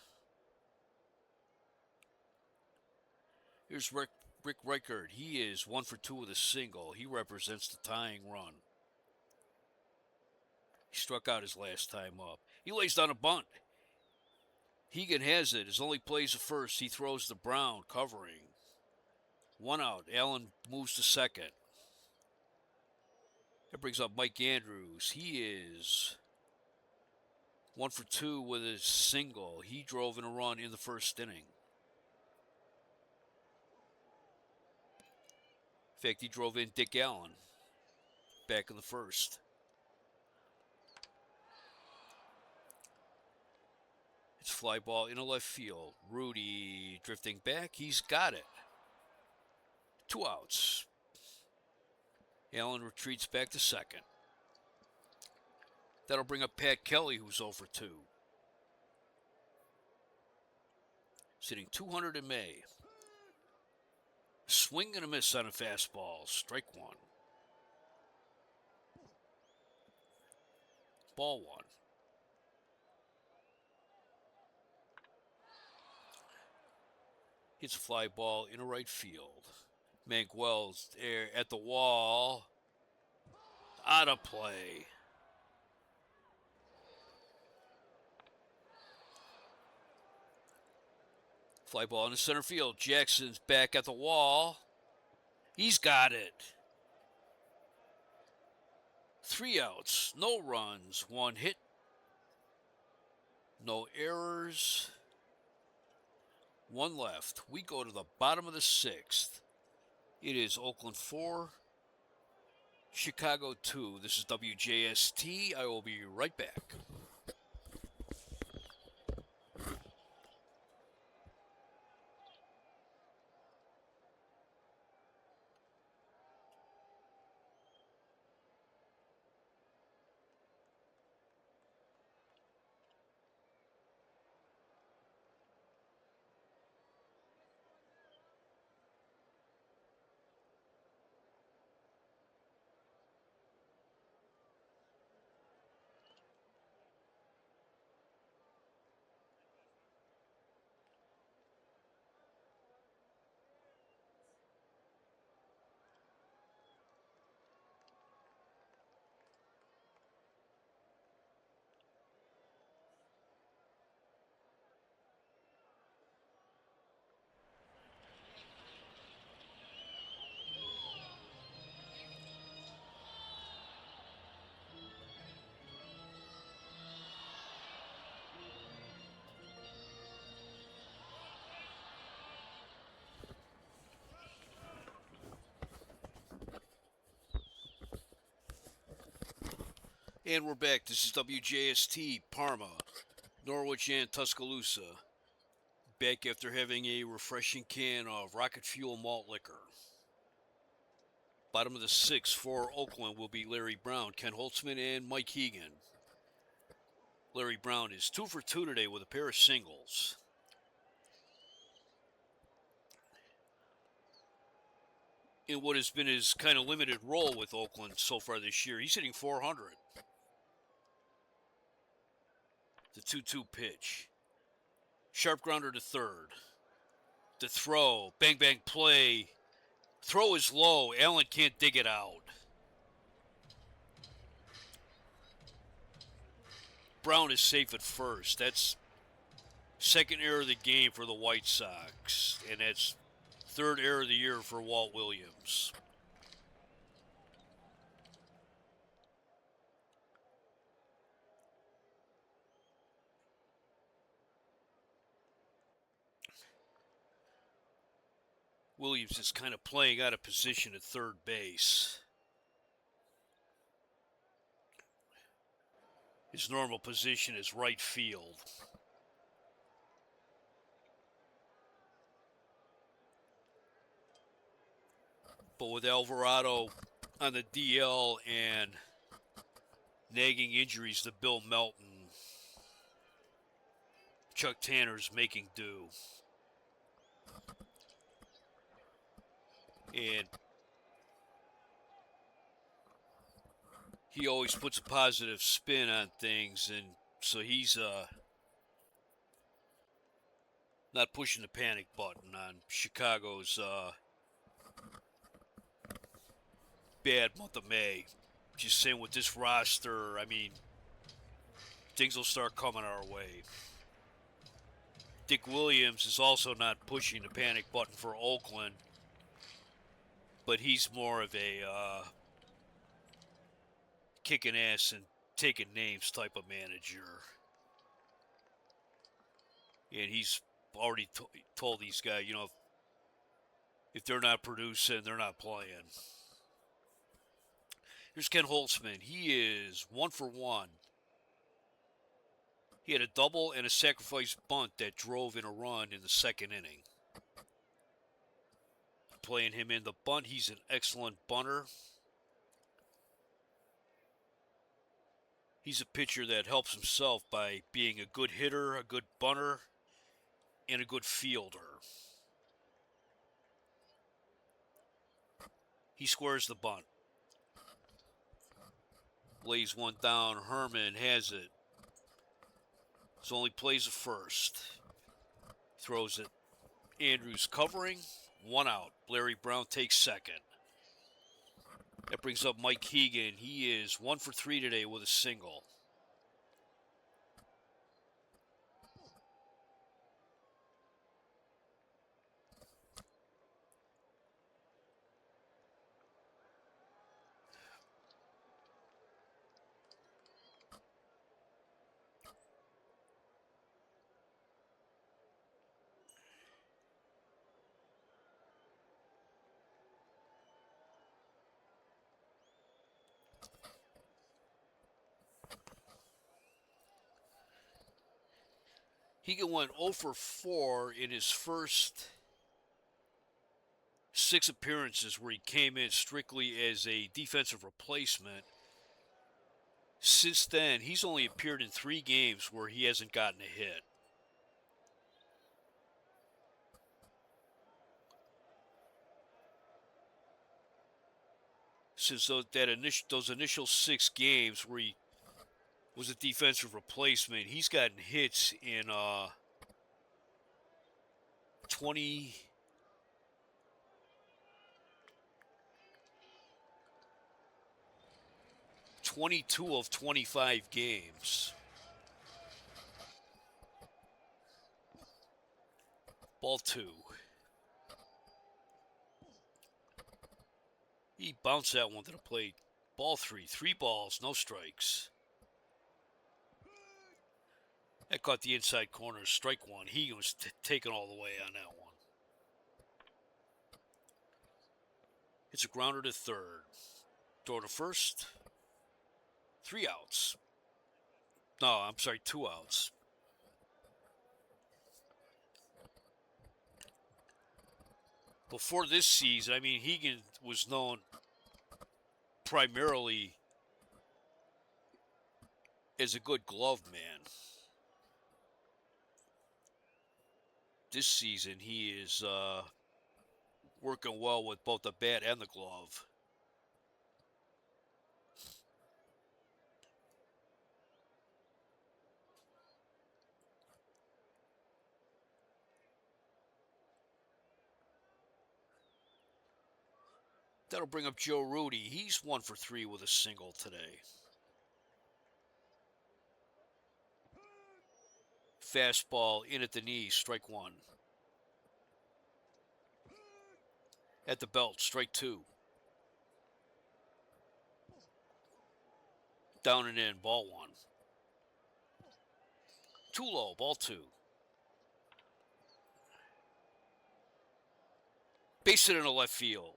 Here's Rick Reichard. He is 1 for 2 with a single. He represents the tying run. He struck out his last time up. He lays down a bunt. Hegan has it. His only plays at first. He throws to Brown, covering. 1 out. Allen moves to second. That brings up Mike Andrews. He is 1 for 2 with his single. He drove in a run in the first inning. In fact, he drove in Dick Allen back in the first. It's fly ball in the left field. Rudy drifting back. He's got it. 2 outs. Allen retreats back to second. That'll bring up Pat Kelly, who's 0 for 2. Sitting 200 in May. Swing and a miss on a fastball. Strike 1. Ball 1. Hits a fly ball in a right field. Manguel's there at the wall. Out of play. Fly ball in the center field. Jackson's back at the wall. He's got it. 3 outs, no runs, 1 hit, no errors, 1 left. We go to the bottom of the 6th. It is Oakland 4, Chicago 2. This is WJST. I will be right back. And we're back. This is WJST, Parma, Norwich, and Tuscaloosa. Back after having a refreshing can of Rocket Fuel malt liquor. Bottom of the 6th for Oakland will be Larry Brown, Ken Holtzman, and Mike Hegan. Larry Brown is 2 for 2 today with a pair of singles. In what has been his kind of limited role with Oakland so far this year, he's hitting .400. The 2-2 pitch. Sharp grounder to third. The throw. Bang, bang, play. Throw is low. Allen can't dig it out. Brown is safe at first. That's second error of the game for the White Sox. And that's third error of the year for Walt Williams. Williams is kind of playing out of position at third base. His normal position is right field. But with Alvarado on the DL and nagging injuries to Bill Melton, Chuck Tanner's making do. And he always puts a positive spin on things, and so he's not pushing the panic button on Chicago's bad month of May. Just saying, with this roster, I mean, things will start coming our way. Dick Williams is also not pushing the panic button for Oakland, but he's more of a kicking ass and taking names type of manager. And he's already told these guys, you know, if they're not producing, they're not playing. Here's Ken Holtzman. He is 1 for 1. He had a double and a sacrifice bunt that drove in a run in the second inning. Playing him in the bunt, he's an excellent bunter. He's a pitcher that helps himself by being a good hitter, a good bunter, and a good fielder. He squares the bunt. Lays one down. Herman has it. So only plays at first. Throws it. Andrews covering. 1 out. Larry Brown takes second. That brings up Mike Keegan. He is 1 for 3 today with a single. Keegan went 0 for 4 in his first 6 appearances where he came in strictly as a defensive replacement. Since then, he's only appeared in 3 games where he hasn't gotten a hit. Since those initial 6 games where he was a defensive replacement, he's gotten hits in 22 of 25 games. Ball 2. He bounced that one to the plate. Ball 3. 3 balls, no strikes. That caught the inside corner. Strike 1. He was taken all the way on that one. It's a grounder to third. Throw to first. 3 outs. No, I'm sorry, 2 outs. Before this season, I mean, Hegan was known primarily is a good glove man. This season, he is working well with both the bat and the glove. That'll bring up Joe Rudi. He's 1 for 3 with a single today. Fastball in at the knee, strike 1. At the belt, strike 2. Down and in, ball 1. Too low, ball 2. Base it in the left field.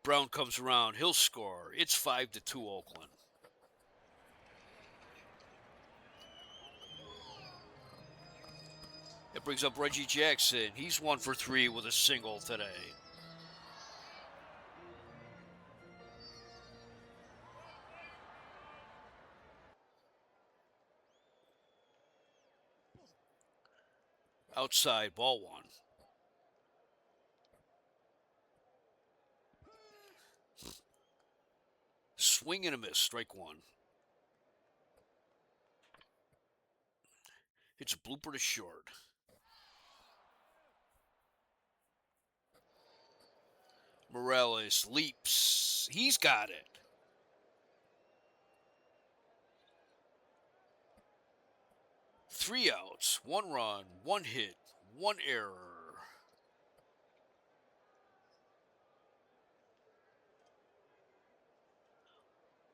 Brown comes around, he'll score. It's 5-2 Oakland. It brings up Reggie Jackson. He's 1 for 3 with a single today. Outside, ball 1. Swing and a miss, strike 1. It's a blooper to short. Morales leaps. He's got it. Three outs, 1 run, 1 hit, 1 error.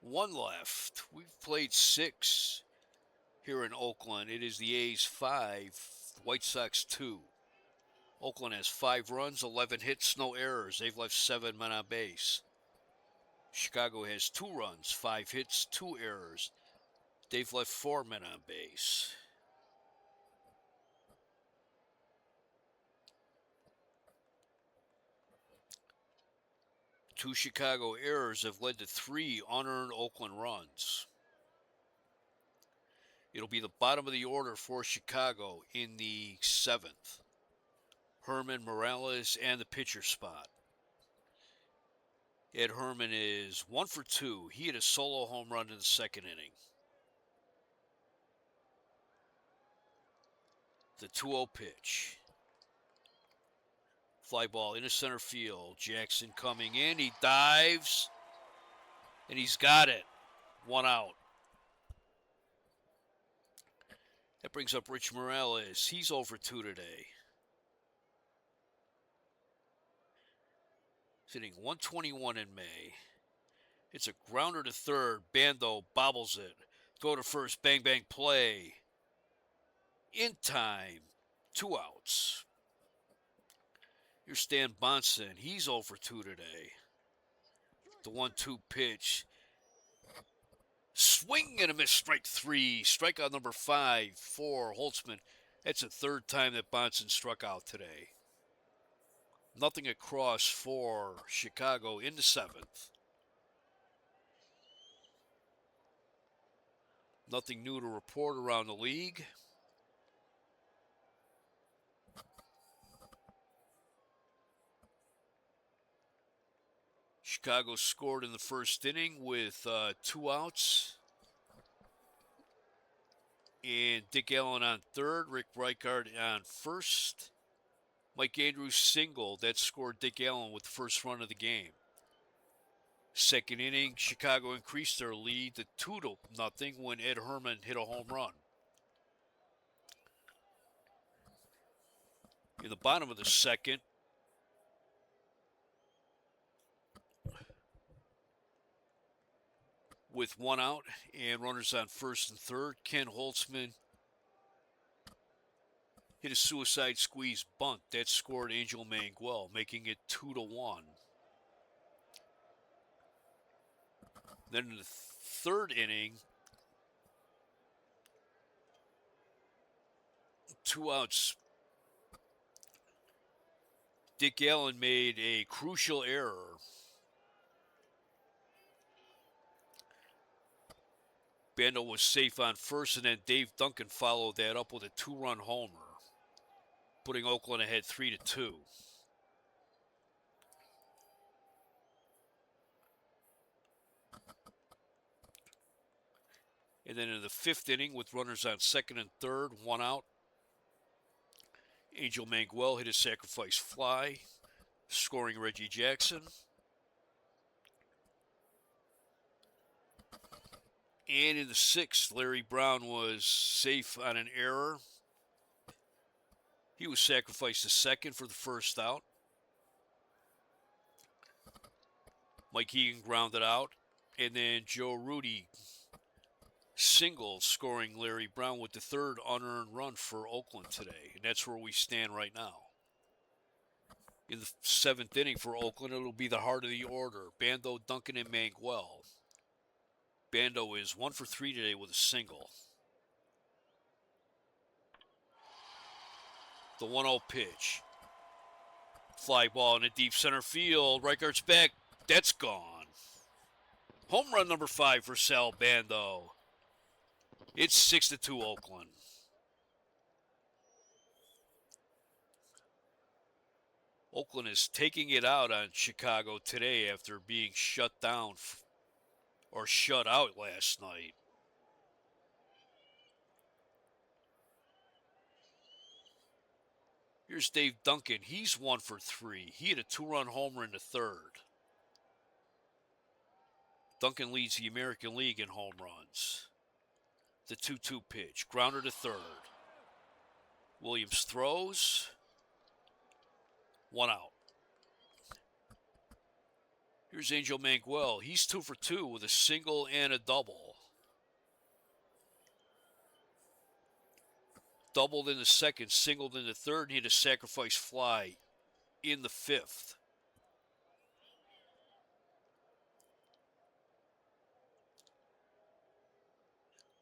One left. We've played 6 here in Oakland. It is the A's 5, White Sox 2. Oakland has 5 runs, 11 hits, no errors. They've left 7 men on base. Chicago has 2 runs, 5 hits, 2 errors. They've left 4 men on base. Two Chicago errors have led to 3 unearned Oakland runs. It'll be the bottom of the order for Chicago in the 7th. Herman, Morales, and the pitcher spot. Ed Herman is 1 for 2. He hit a solo home run in the 2nd inning. The 2-0 pitch. Fly ball into center field. Jackson coming in. He dives. And he's got it. 1 out. That brings up Rich Morales. He's 0 for 2 today. Hitting 121 in May. It's a grounder to third. Bando bobbles it. Go to first. Bang, bang, play. In time. 2 outs. Here's Stan Bonson. He's 0 for 2 today. The 1-2 pitch. Swing and a miss, strike 3. Strikeout number 5 for Holtzman. That's the 3rd time that Bonson struck out today. Nothing across for Chicago in the 7th. Nothing new to report around the league. Chicago scored in the 1st inning with 2 outs. And Dick Allen on 3rd, Rick Reichard on 1st. Mike Andrews singled. That scored Dick Allen with the 1st run of the game. 2nd inning, Chicago increased their lead to 2-0 when Ed Herman hit a home run. In the bottom of the 2nd, with 1 out and runners on 1st and 3rd, Ken Holtzman hit a suicide squeeze bunt. That scored Angel Manguel, making it 2-1. Then in the 3rd inning, 2 outs. Dick Allen made a crucial error. Bando was safe on first, and then Dave Duncan followed that up with a two-run homer, putting Oakland ahead 3-2. And then in the fifth inning, with runners on second and third, one out, Angel Manguel hit a sacrifice fly, scoring Reggie Jackson. And in the sixth, Larry Brown was safe on an error. He was sacrificed to second for the first out. Mike Egan grounded out. And then Joe Rudi single, scoring Larry Brown with the third unearned run for Oakland today. And that's where we stand right now. In the seventh inning for Oakland, it'll be the heart of the order. Bando, Duncan, and Manguel. Bando is 1 for 3 today with a single. The 1-0 pitch. Fly ball in the deep center field. Reichardt's back. That's gone. Home run number 5 for Sal Bando. It's 6-2 Oakland. Oakland is taking it out on Chicago today after being shut down or shut out last night. Here's Dave Duncan. He's 1 for 3. He hit a two-run homer in the third. Duncan leads the American League in home runs. The 2-2 pitch. Grounder to third. Williams throws. One out. Here's Angel Manguel. He's 2 for 2 with a single and a double. Doubled in the second, singled in the third, and hit a sacrifice fly in the fifth.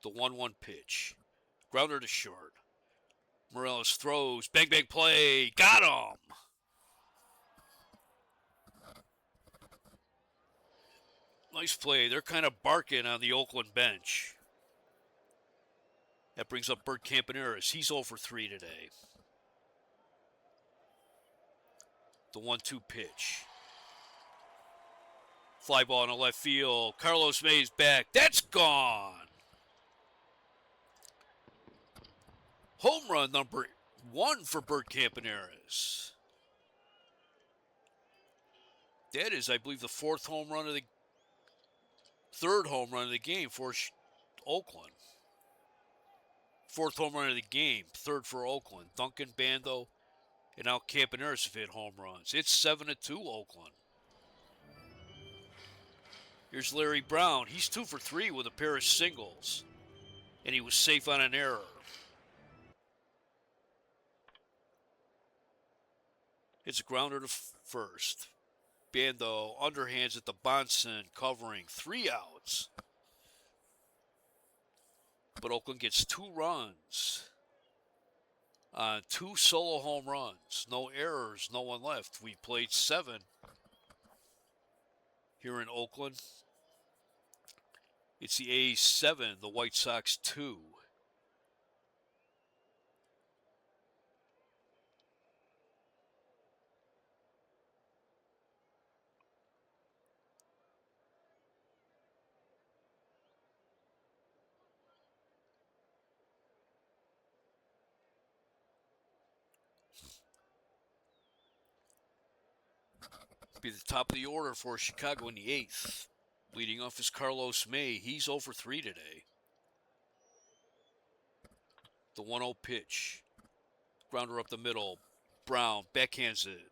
The 1-1 pitch. Grounder to short. Morales throws. Bang, bang play. Got him. Nice play. They're kind of barking on the Oakland bench. That brings up Bert Campaneris. He's 0 for 3 today. The 1-2 pitch. Fly ball in the left field. Carlos May's back. That's gone. Home run number 1 for Bert Campaneris. That is, I believe, the third home run of the game for Oakland. Fourth home run of the game, third for Oakland. Duncan, Bando, and now Campaneris have hit home runs. It's 7-2 Oakland. Here's Larry Brown. He's 2 for 3 with a pair of singles. And he was safe on an error. It's a grounder to first. Bando underhands at the Bonson, covering 3 outs. But Oakland gets 2 runs on 2 solo home runs. No errors, no one left. We played 7 here in Oakland. It's the A's 7, the White Sox 2. Be the top of the order for Chicago in the 8th. Leading off is Carlos May. He's 0 for 3 today. The 1-0 pitch. Grounder up the middle. Brown backhands it.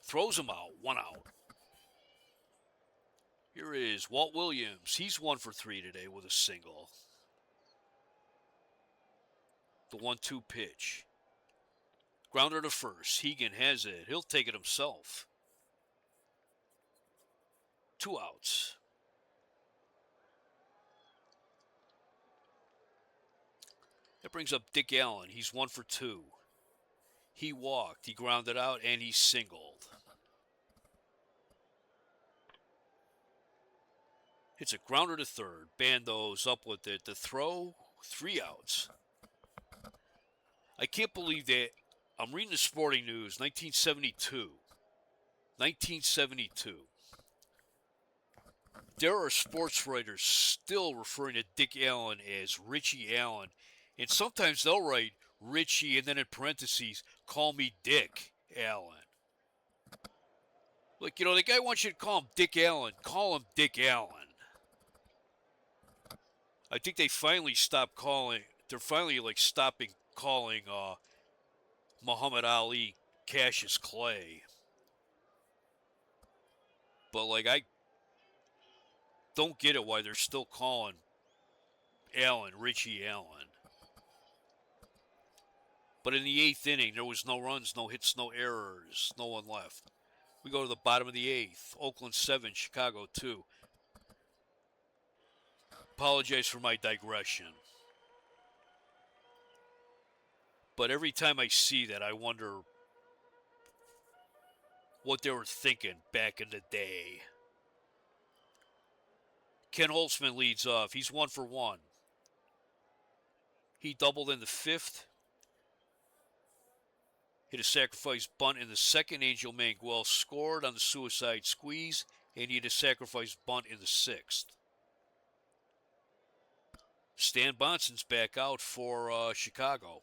Throws him out. 1 out. Here is Walt Williams. He's 1 for 3 today with a single. The 1-2 pitch. Grounder to first. Hegan has it. He'll take it himself. 2 outs. That brings up Dick Allen. He's 1 for 2. He walked, he grounded out, and he singled. Hits a grounder to third. Bando's up with it. The throw, 3 outs. I can't believe that. I'm reading the Sporting News, 1972. 1972. There are sports writers still referring to Dick Allen as Richie Allen. And sometimes they'll write Richie and then in parentheses, call me Dick Allen. Look, the guy wants you to call him Dick Allen. Call him Dick Allen. I think they finally stopped calling. They're finally stopping calling Muhammad Ali Cassius Clay. But I don't get it why they're still calling Allen Richie Allen. But in the 8th inning, there was no runs, no hits, no errors, no one left. We go to the bottom of the 8th. Oakland 7, Chicago 2. Apologize for my digression. But every time I see that, I wonder what they were thinking back in the day. Ken Holtzman leads off. He's 1 for 1. He doubled in the 5th. Hit a sacrifice bunt in the 2nd. Angel Manguel scored on the suicide squeeze, and he hit a sacrifice bunt in the 6th. Stan Bonson's back out for Chicago.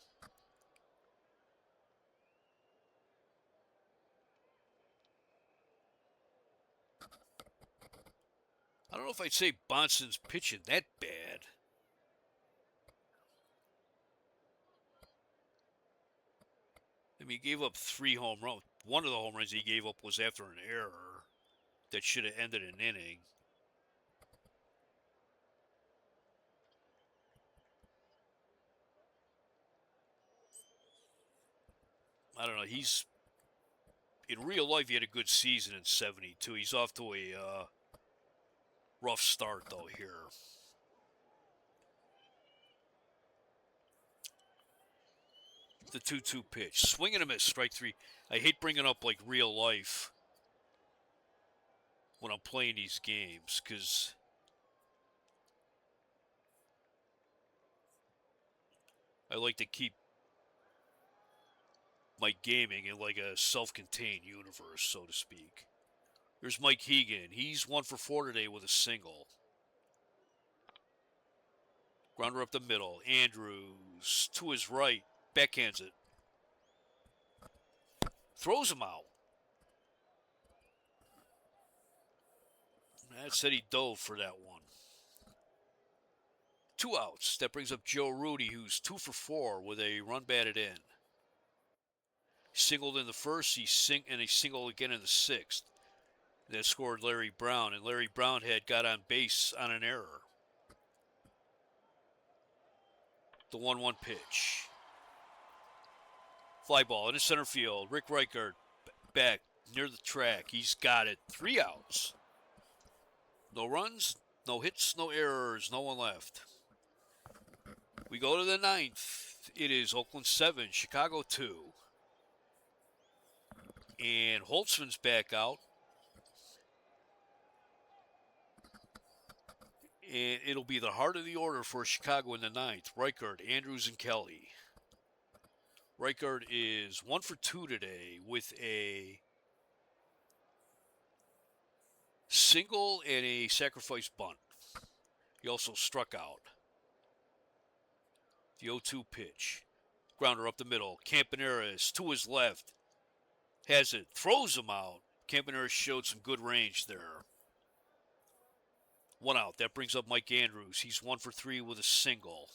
I don't know if I'd say Bonson's pitching that bad. I mean, he gave up 3 home runs. One of the home runs he gave up was after an error that should have ended an inning. I don't know. In real life, he had a good season in 72. He's off to a rough start, though, here. The 2-2 pitch. Swing and a miss, strike 3. I hate bringing up, real life when I'm playing these games, because I like to keep my gaming in, a self-contained universe, so to speak. Here's Mike Hegan. He's 1 for 4 today with a single. Grounder up the middle. Andrews to his right. Backhands it. Throws him out. That said he dove for that one. 2 outs. That brings up Joe Rudy, who's 2 for 4 with a run batted in. Singled in the 1st, he singled again in the 6th. That scored Larry Brown, and Larry Brown had got on base on an error. The 1-1 pitch. Fly ball into center field. Rick Reichert back near the track. He's got it. 3 outs. No runs, no hits, no errors, no one left. We go to the 9th. It is Oakland 7, Chicago 2. And Holtzman's back out. And it'll be the heart of the order for Chicago in the 9th. Reichert, Andrews, and Kelly. Reichert is 1 for 2 today with a single and a sacrifice bunt. He also struck out. The 0-2 pitch. Grounder up the middle. Campaneris to his left. Has it. Throws him out. Campaneris showed some good range there. 1 out. That brings up Mike Andrews. He's 1 for 3 with a single.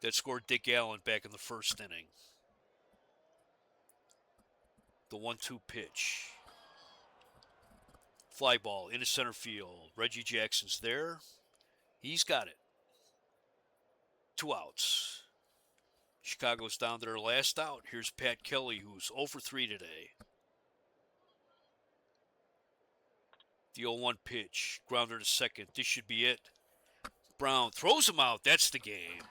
That scored Dick Allen back in the 1st inning. The 1-2 pitch. Fly ball into center field. Reggie Jackson's there. He's got it. 2 outs. Chicago's down to their last out. Here's Pat Kelly, who's 0 for 3 today. The 0-1 pitch. Grounder to second. This should be it. Brown throws him out. That's the game.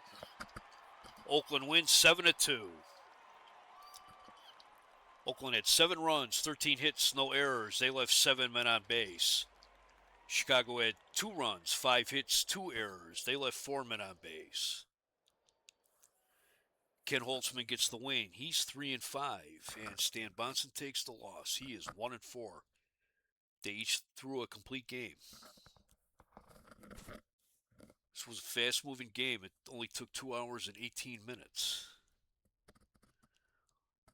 Oakland wins 7-2. Oakland had 7 runs, 13 hits, no errors. They left 7 men on base. Chicago had 2 runs, 5 hits, 2 errors. They left 4 men on base. Ken Holtzman gets the win. He's 3-5, and Stan Bonson takes the loss. He is 1-4. They each threw a complete game. This was a fast-moving game. It only took 2 hours and 18 minutes.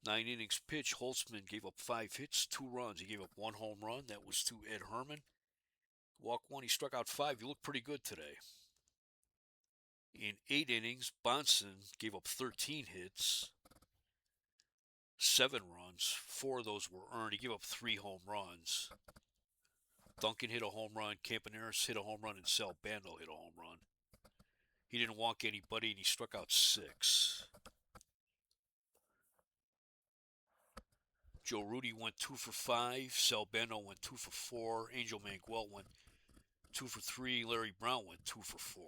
9 innings pitched. Holtzman gave up 5 hits, 2 runs. He gave up 1 home run. That was to Ed Herman. Walked 1. He struck out 5. He looked pretty good today. In 8 innings, Bonson gave up 13 hits, 7 runs. 4 of those were earned. He gave up 3 home runs. Duncan hit a home run, Campaneris hit a home run, and Sal Bando hit a home run. He didn't walk anybody, and he struck out 6. Joe Rudi went 2 for 5. Sal Bando went 2 for 4. Angel Manguel went 2 for 3. Larry Brown went 2 for 4.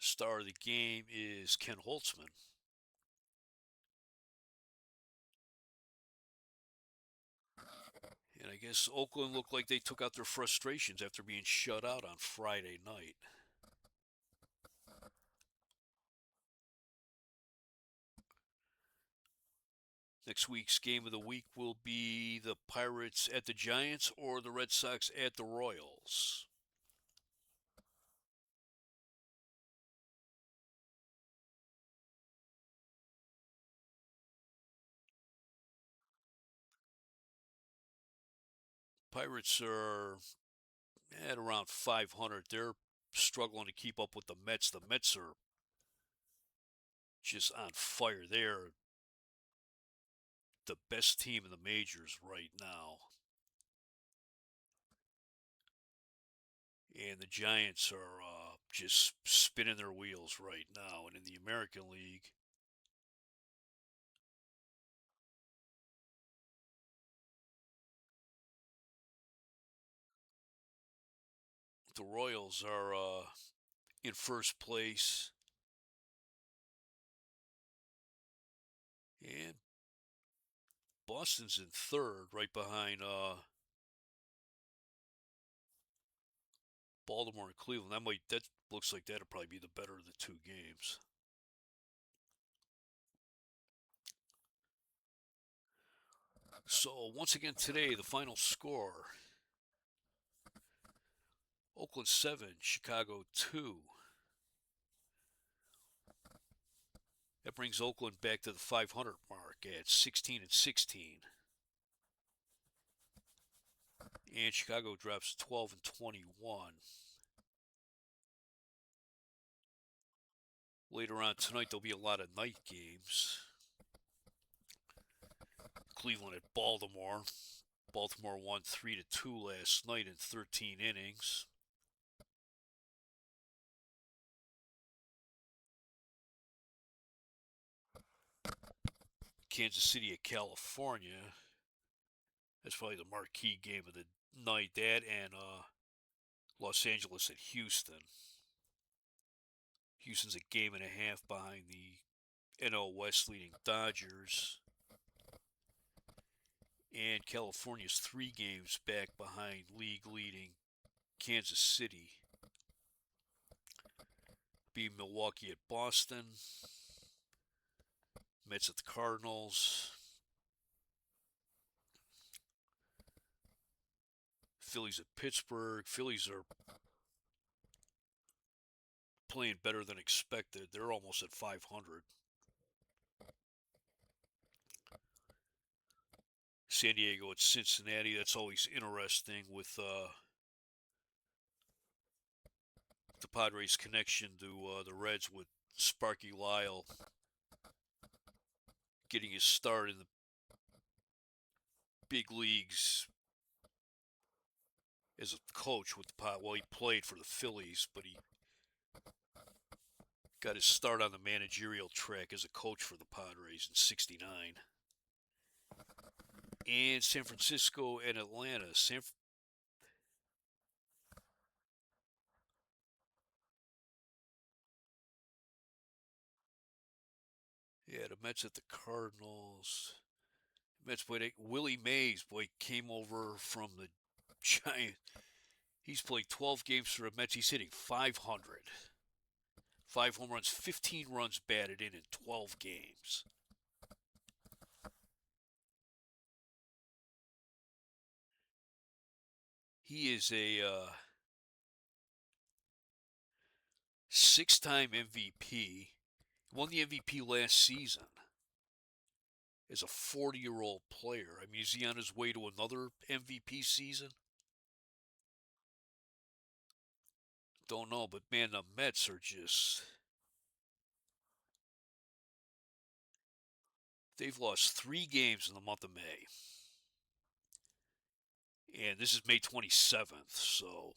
Star of the game is Ken Holtzman. And I guess Oakland looked like they took out their frustrations after being shut out on Friday night. Next week's game of the week will be the Pirates at the Giants or the Red Sox at the Royals. Pirates are at around 500. They're struggling to keep up with the Mets. The Mets are just on fire. They're the best team in the majors right now. And the Giants are just spinning their wheels right now. And in the American League, the Royals are in first place. And Boston's in third, right behind Baltimore and Cleveland. That looks like that'll probably be the better of the 2 games. So once again today, the final score: Oakland 7, Chicago 2. That brings Oakland back to the 500 mark at 16-16. And Chicago drops 12-21. Later on tonight, there'll be a lot of night games. Cleveland at Baltimore. Baltimore won 3-2 last night in 13 innings. Kansas City at California. That's probably the marquee game of the night. That and Los Angeles at Houston. Houston's a game and a half behind the NL West leading Dodgers. And California's 3 games back behind league leading Kansas City. Be Milwaukee at Boston. Mets at the Cardinals. Phillies at Pittsburgh. Phillies are playing better than expected. They're almost at 500. San Diego at Cincinnati. That's always interesting with the Padres' connection to the Reds, with Sparky Lyle getting his start in the big leagues as a coach with the Well, he played for the Phillies, but he got his start on the managerial track as a coach for the Padres in '69. And San Francisco and Atlanta. Yeah, Yeah, the Mets at the Cardinals. Mets played Willie Mays, boy, came over from the Giants. He's played 12 games for the Mets. He's hitting 500. 5 home runs, 15 runs batted in 12 games. He is a 6-time MVP. Won the MVP last season as a 40-year-old player. I mean, is he on his way to another MVP season? Don't know, but man, the Mets are just. They've lost 3 games in the month of May. And this is May 27th, so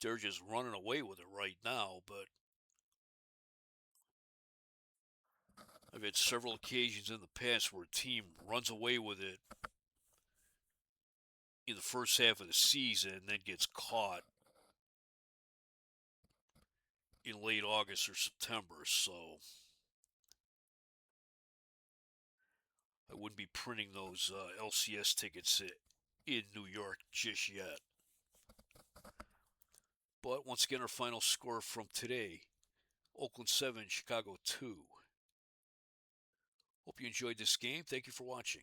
they're just running away with it right now. But I've had several occasions in the past where a team runs away with it in the first half of the season and then gets caught in late August or September. So I wouldn't be printing those LCS tickets in New York just yet. But once again, our final score from today, Oakland 7, Chicago 2. Hope you enjoyed this game. Thank you for watching.